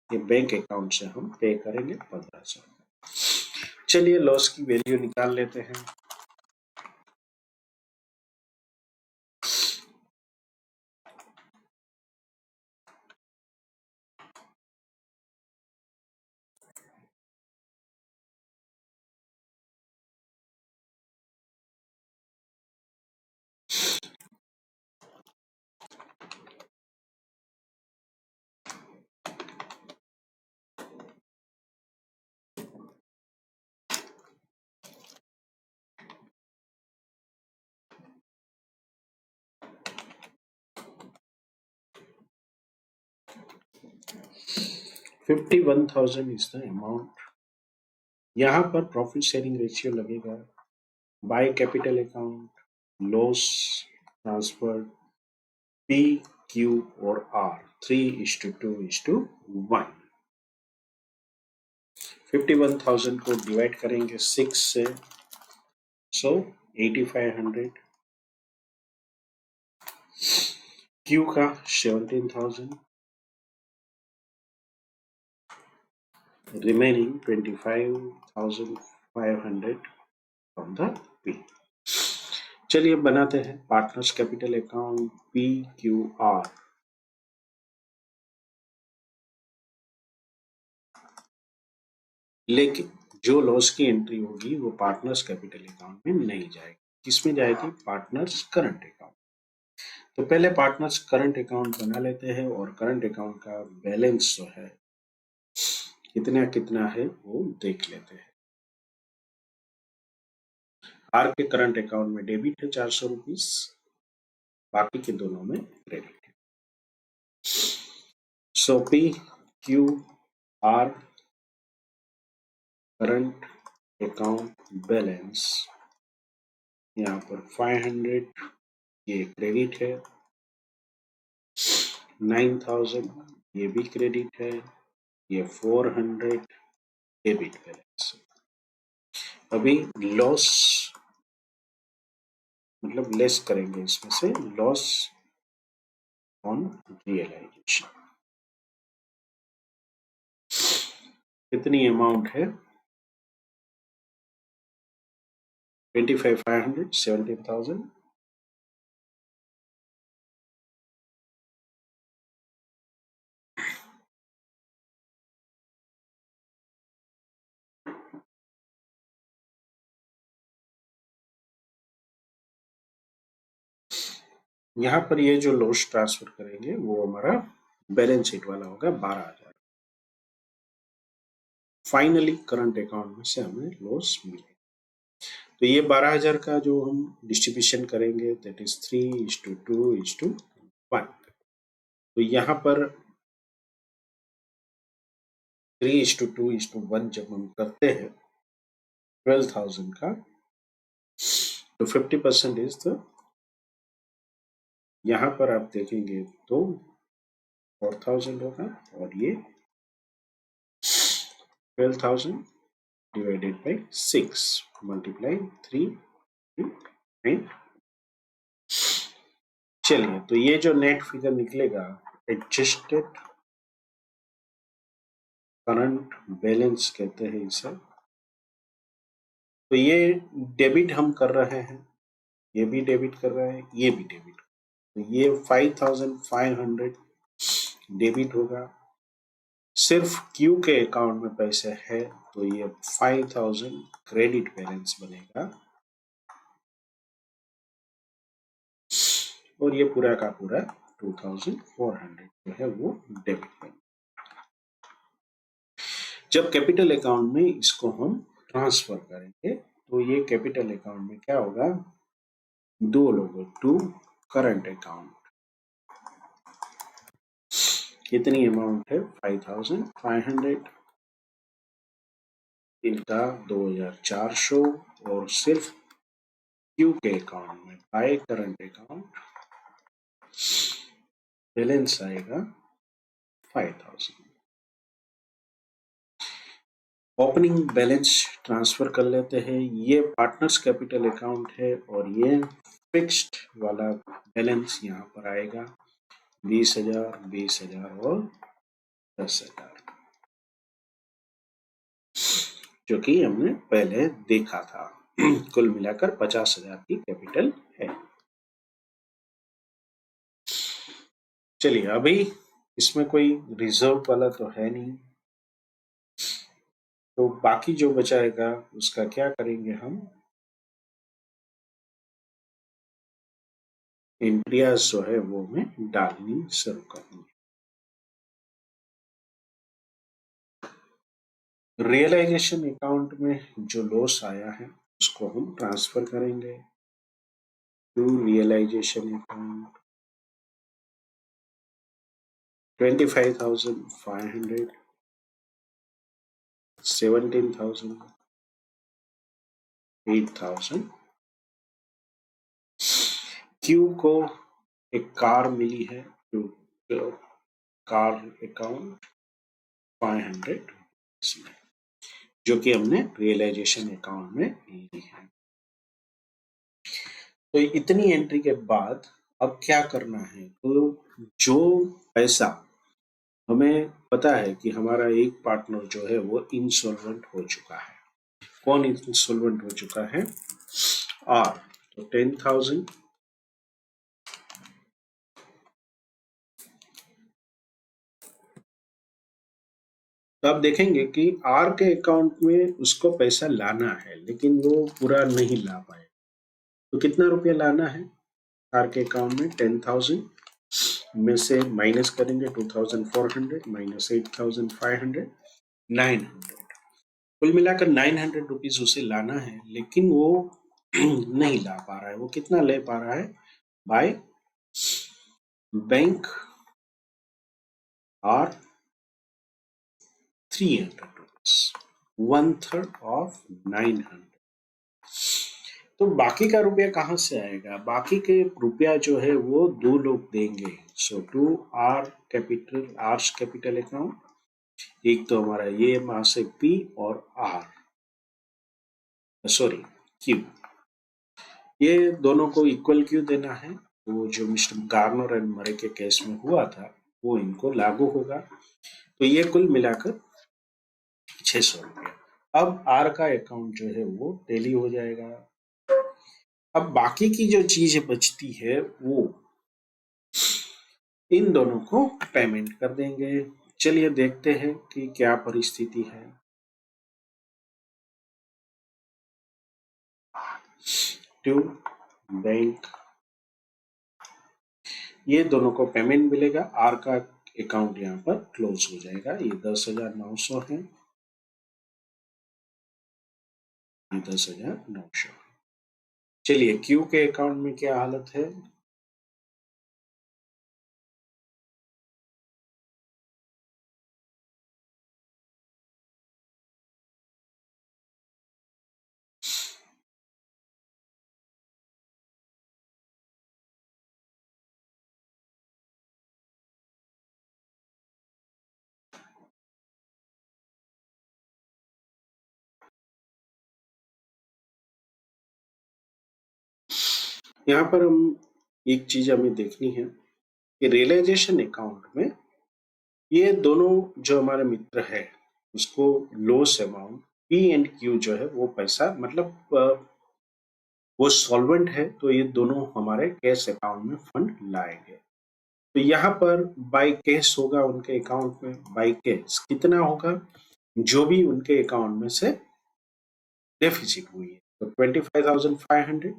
S1: ये बैंक अकाउंट से हम पे करेंगे 1,500। चलिए लॉस की वैल्यू निकाल लेते हैं। $51,000 इज द अमाउंट। यहाँ पर प्रॉफिट शेयरिंग रेशियो लगेगा। By capital account, loss transfer, P, Q और आर 3:2:1। 51,000 को डिवाइड करेंगे 6 से, सो 8,500। क्यू का 17,000, remaining 25,500 from the P। चलिए बनाते हैं partners capital account P Q are. लेकिन जो लॉस की एंट्री होगी वो पार्टनर्स कैपिटल अकाउंट में नहीं जाएगी। किसमें जाएगी? Partners current account. तो पहले पार्टनर्स करंट अकाउंट बना लेते हैं और करंट अकाउंट का बैलेंस जो है कितना कितना है वो देख लेते हैं। आर के करंट अकाउंट में डेबिट है 400 रुपीज, बाकी के दोनों में क्रेडिट है। So P Q R current account balance, यहाँ पर 500 ये क्रेडिट है, 9,000 ये भी क्रेडिट है, ये 400 डेबिट बैलेंस। अभी लॉस मतलब लेस करेंगे इसमें से, लॉस ऑन रियलाइजेशन। कितनी अमाउंट है? 25,500, 17,000। यहाँ पर ये जो लॉस ट्रांसफर करेंगे वो हमारा बैलेंस शीट वाला होगा 12,000। फाइनली करंट अकाउंट में से हमें लॉस मिलेगा। तो ये 12,000 का जो हम डिस्ट्रीब्यूशन करेंगे दैट इज 3:2:1। तो यहाँ पर 3:2:1 जब हम करते हैं 12,000 का, तो 50% इज द, यहाँ पर आप देखेंगे तो 4,000 होगा और ये 12,000। divided by 6 multiply 3 9। चलिए, तो ये जो नेट फिगर निकलेगा एडजस्टेड करंट बैलेंस कहते हैं इसे। तो ये डेबिट हम कर रहे हैं, ये भी डेबिट कर रहे हैं, ये भी डेबिट। तो ये 5500 डेबिट होगा। सिर्फ क्यू के अकाउंट में पैसे है तो ये 5000 क्रेडिट बैलेंस बनेगा और ये पूरा का पूरा 2400 जो है वो डेबिट बनेगा। जब कैपिटल अकाउंट में इसको हम ट्रांसफर करेंगे तो ये कैपिटल अकाउंट में क्या होगा, दो लोगों टू करंट अकाउंट। कितनी अमाउंट है 5500 इनका 2400 और सिर्फ क्यू के अकाउंट में बाय करंट अकाउंट बैलेंस आएगा 5000। ओपनिंग बैलेंस ट्रांसफर कर लेते हैं। ये पार्टनर्स कैपिटल अकाउंट है और ये फिक्स्ड वाला बैलेंस यहाँ पर आएगा 20,000, 20,000 और 10,000, जो कि हमने पहले देखा था। कुल मिलाकर 50,000 की कैपिटल है। चलिए, अभी इसमें कोई रिजर्व वाला तो है नहीं, तो बाकी जो बचाएगा उसका क्या करेंगे हम, एंट्रियाज जो है वो हमें डालनी शुरू करनी है। रियलाइजेशन अकाउंट में जो लॉस आया है उसको हम ट्रांसफर करेंगे टू रियलाइजेशन अकाउंट 25,500, 17,000, 8,000। क्यू को एक कार मिली है टू कार अकाउंट 500 जो कि हमने रियलाइजेशन अकाउंट में ली है। तो इतनी एंट्री के बाद अब क्या करना है, तो जो पैसा हमें पता है कि हमारा एक पार्टनर जो है वो इंसॉल्वेंट हो चुका है। कौन इंसॉल्वेंट हो चुका है, आर। तो 10,000 तो आप देखेंगे कि आर के अकाउंट में उसको पैसा लाना है लेकिन वो पूरा नहीं ला पाए। तो कितना रुपया लाना है आर के अकाउंट में, 10,000 में से माइनस करेंगे 2,400 माइनस 8,500, 900। कुल मिलाकर 900 रुपीज उसे लाना है लेकिन वो नहीं ला पा रहा है। वो कितना ले पा रहा है, by bank R 300 rupees, 1/3 of 900। तो बाकी का रुपया कहाँ से आएगा, बाकी के रुपया जो है वो दो लोग देंगे। So to R capital, R's capital account, एक तो हमारा ये मासिक पी और आर, सॉरी क्यू, ये दोनों को इक्वल क्यू देना है। वो जो मिस्टर गार्नर एंड मरे के केस में हुआ था वो इनको लागू होगा। तो ये कुल मिलाकर 600 रुपया। अब आर का अकाउंट जो है वो टैली हो जाएगा। अब बाकी की जो चीज बचती है वो इन दोनों को पेमेंट कर देंगे। चलिए देखते हैं कि क्या परिस्थिति है। टू बैंक, ये दोनों को पेमेंट मिलेगा। आर का अकाउंट यहाँ पर क्लोज हो जाएगा। ये 10,900 है, ये 10,900। चलिए क्यू के अकाउंट में क्या हालत है, यहाँ पर हम एक चीज हमें देखनी है कि रियलाइजेशन अकाउंट में ये दोनों जो हमारे मित्र है उसको loss amount P and Q जो है वो पैसा मतलब वो सॉल्वेंट है, तो ये दोनों हमारे कैश अकाउंट में फंड लाएंगे। तो यहाँ पर बाय कैश होगा उनके अकाउंट में, बाय कैश कितना होगा जो भी उनके अकाउंट में से डेफिसिट हुई है, तो 25,500।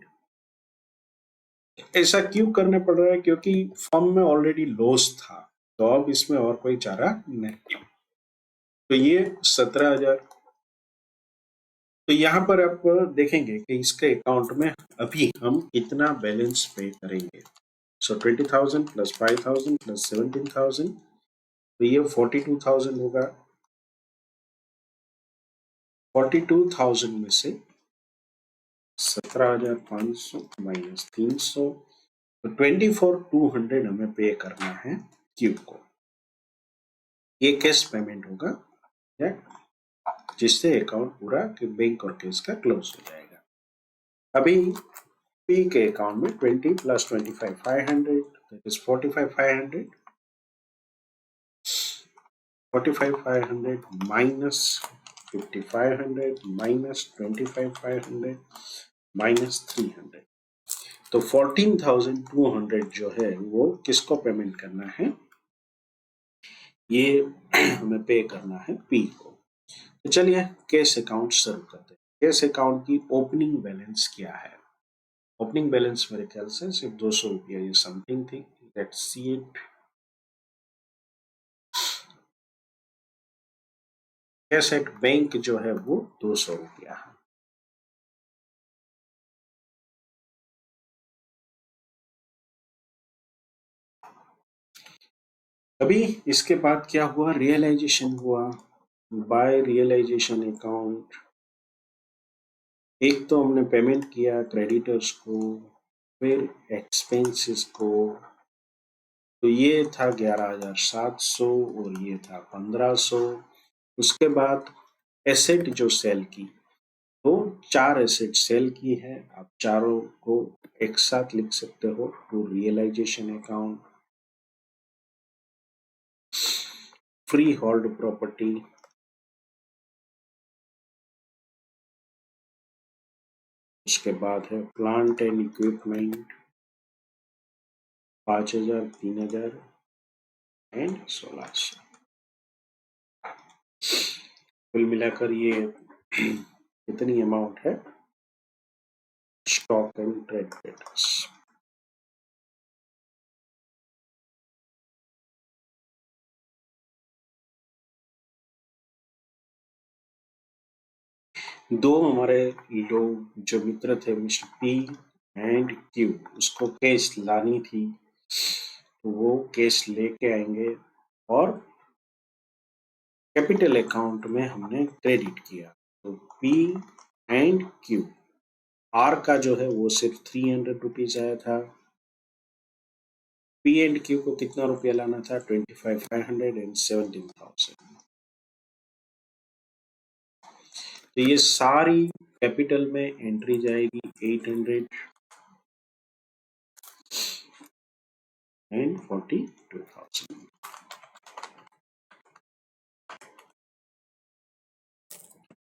S1: ऐसा क्यों करना पड़ रहा है, क्योंकि फर्म में ऑलरेडी लॉस था, तो अब इसमें और कोई चारा नहीं। तो ये 17,000। तो यहाँ पर आप देखेंगे कि इसके अकाउंट में अभी हम कितना बैलेंस पे करेंगे। सो 20,000 प्लस 5,000 प्लस 17,000, तो ये 42,000 होगा। 42,000 में से 17,500 माइनस 300, तो 24,200 हमें पे करना है क्यू को। ये कैश पेमेंट होगा, जिससे अकाउंट पूरा बैंक और केस का क्लोज हो जाएगा। अभी पी के अकाउंट में 20 plus 25 500, that is 45,500। 45,500 minus 5,500 minus 25,500 minus 300, तो 14,200 जो है वो किसको पेमेंट करना है, ये हमें पे करना है पी को। तो चलिए कैश अकाउंट शुरू करते हैं। कैश अकाउंट की ओपनिंग बैलेंस क्या है? ओपनिंग बैलेंस मेरे ख्याल से सिर्फ 200 रुपया ये समथिंग थी। Let's see it. Cash at bank जो है वो 200 रुपया है। अभी इसके बाद क्या हुआ, रियलाइजेशन हुआ। बाय रियलाइजेशन अकाउंट, एक तो हमने पेमेंट किया क्रेडिटर्स को, फिर एक्सपेंसेस को, तो ये था 11,700 और ये था 1,500। उसके बाद एसेट जो सेल की, तो 4 एसेट सेल की है, आप चारों को एक साथ लिख सकते हो to realisation account. Freehold property, उसके बाद है प्लांट एंड इक्विपमेंट 5,000, 3,000 एंड 1,600। कुल मिलाकर ये कितनी अमाउंट है स्टॉक एंड ट्रेड क्रेडिटर्स। दो हमारे लोग जो मित्र थे मिस्टर पी एंड क्यू, उसको कैश लानी थी, तो वो कैश लेके आएंगे और कैपिटल अकाउंट में हमने क्रेडिट किया। तो पी एंड क्यू, आर का जो है वो सिर्फ 300 रुपीज आया था। पी एंड क्यू को कितना रुपया लाना था, 25,500 एंड 17,000। तो ये सारी कैपिटल में एंट्री जाएगी 800 एंड 42,000।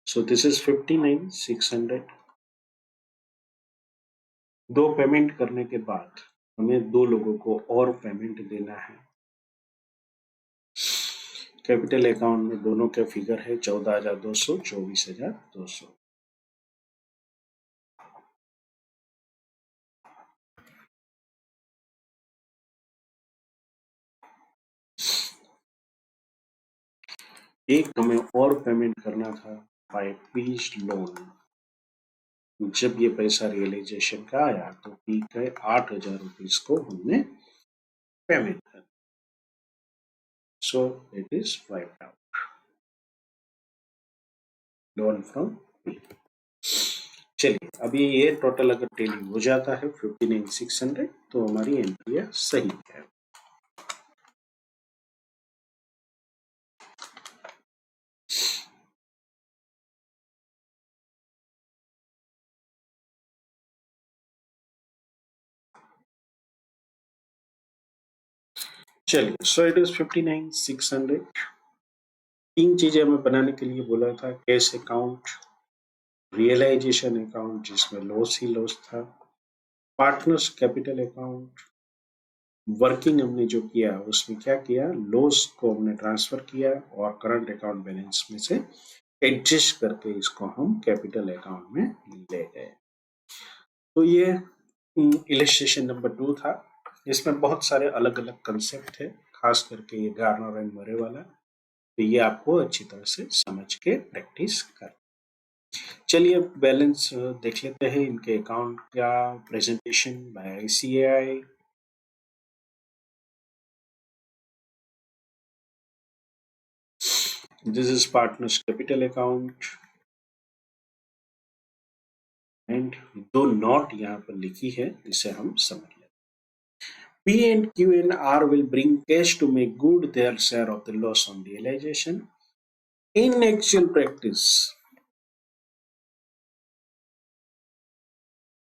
S1: So this is 59,600। दो पेमेंट करने के बाद हमें दो लोगों को और पेमेंट देना है। कैपिटल अकाउंट में दोनों के फिगर है 14,200, 24,200। एक हमें और पेमेंट करना था बाय पीस लोन। जब ये पैसा रियलाइजेशन का आया तो पी के 8,000 रुपीज को हमने पेमेंट कर, so it is 5,000 loan from P. चलिए अभी ये टोटल अगर टेली हो जाता है 59,600, तो हमारी एंट्रिया सही है। चलिए, सो इट इज 59,600। तीन चीजें हमें बनाने के लिए बोला था, कैश अकाउंट, रियलाइजेशन अकाउंट जिसमें लॉस ही लॉस था, पार्टनर्स कैपिटल अकाउंट, वर्किंग हमने जो किया उसमें क्या किया, लॉस को हमने ट्रांसफर किया और करंट अकाउंट बैलेंस में से एडजस्ट करके इसको हम कैपिटल अकाउंट में ले गए। तो ये इलस्ट्रेशन नंबर 2 था। इसमें बहुत सारे अलग अलग कंसेप्ट थे, खास करके ये गार्नर एंड मरे वाला, तो ये आपको अच्छी तरह से समझ के प्रैक्टिस कर। चलिए बैलेंस देख लेते हैं, इनके अकाउंट का presentation by ICAI। This is partners capital account and दो नोट यहाँ पर लिखी है, इसे हम समझ लेते हैं। P and Q and R will bring cash to make good their share of the loss on realization. In actual practice,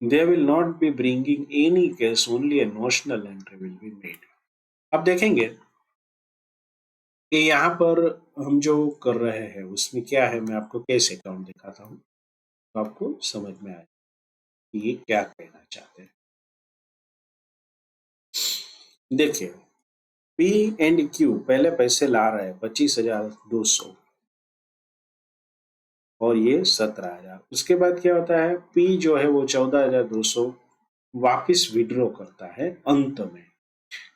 S1: they will not be bringing any cash, only a notional entry will be made. अब देखेंगे कि यहाँ पर हम जो कर रहे हैं उसमें क्या है, मैं आपको कैश अकाउंट दिखाता हूँ तो आपको समझ में आए कि ये क्या कहना चाहते हैं। देखिए, P एंड Q पहले पैसे ला रहे हैं 25,200 और ये 17,000। उसके बाद क्या होता है, P जो है वो 14,200 वापिस विड्रॉ करता है अंत में,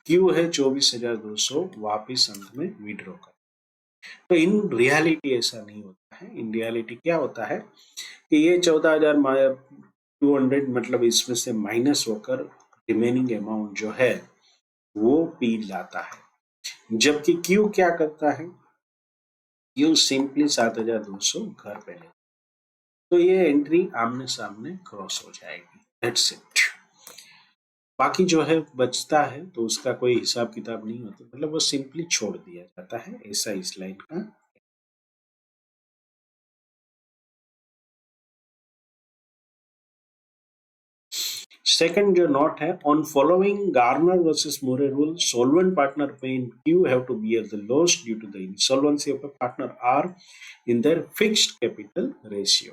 S1: Q है 24,200 वापिस अंत में विड्रॉ करता है। तो इन रियलिटी ऐसा नहीं होता है। इन रियलिटी क्या होता है कि ये 14,200 मतलब इसमें से माइनस होकर रिमेनिंग अमाउंट जो है वो P लाता है, जबकि Q क्या करता है, Q सिंपली 7,200 घर पे ले, तो ये एंट्री आमने सामने क्रॉस हो जाएगी, दैट्स इट। बाकी जो है बचता है तो उसका कोई हिसाब किताब नहीं होता, मतलब वो सिंपली छोड़ दिया जाता है, ऐसा इस लाइन का। सेकंड जो नोट है, on following Garner versus more rule, solvent partner P and Q have to bear the loss due to the insolvency of a partner R in their fixed capital ratio.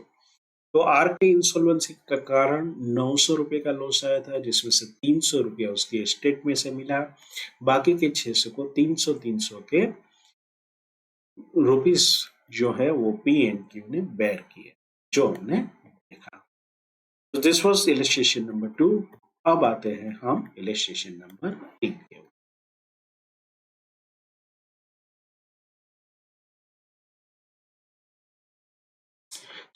S1: तो are के insolvency का कारण 900 रुपए का loss आया था, जिसमें से 300 रुपया उसकी एस्टेट में से मिला, बाकी के 600 को 300 के रुपीस जो है वो P and Q ने बेयर किए, जो हमने देखा। तो दिस वाज इलस्ट्रेशन नंबर 2। अब आते हैं हम इलस्ट्रेशन नंबर 3 के।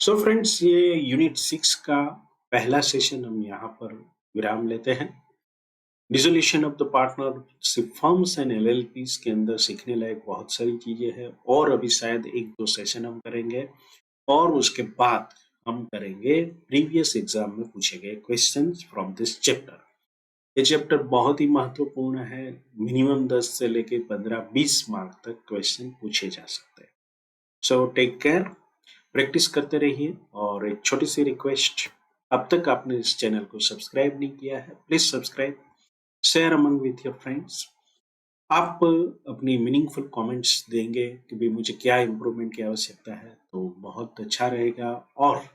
S1: सो फ्रेंड्स, ये यूनिट 6 का पहला सेशन हम यहाँ पर विराम लेते हैं। Dissolution of the partnership firms and LLPs के अंदर सीखने लायक बहुत सारी चीजें हैं, और अभी शायद 1-2 सेशन हम करेंगे, और उसके बाद हम करेंगे प्रीवियस एग्जाम में पूछे गए क्वेश्चंस फ्रॉम दिस चैप्टर। ये चैप्टर बहुत ही महत्वपूर्ण है, मिनिमम 10 से लेके 15-20 मार्क तक क्वेश्चन पूछे जा सकते हैं। सो टेक केयर, प्रैक्टिस करते रहिए, और एक छोटी सी रिक्वेस्ट, अब तक आपने इस चैनल को सब्सक्राइब नहीं किया है, please subscribe, share among with your friends. आप अपनी मीनिंगफुल कमेंट्स देंगे कि भाई मुझे क्या इम्प्रूवमेंट की आवश्यकता है, तो बहुत अच्छा रहेगा। और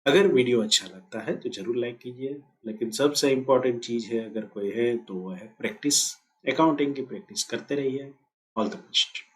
S1: अगर वीडियो अच्छा लगता है तो जरूर लाइक कीजिए, लेकिन सबसे इम्पोर्टेंट चीज है अगर कोई है तो वो है प्रैक्टिस, अकाउंटिंग की प्रैक्टिस करते रहिए। All the best.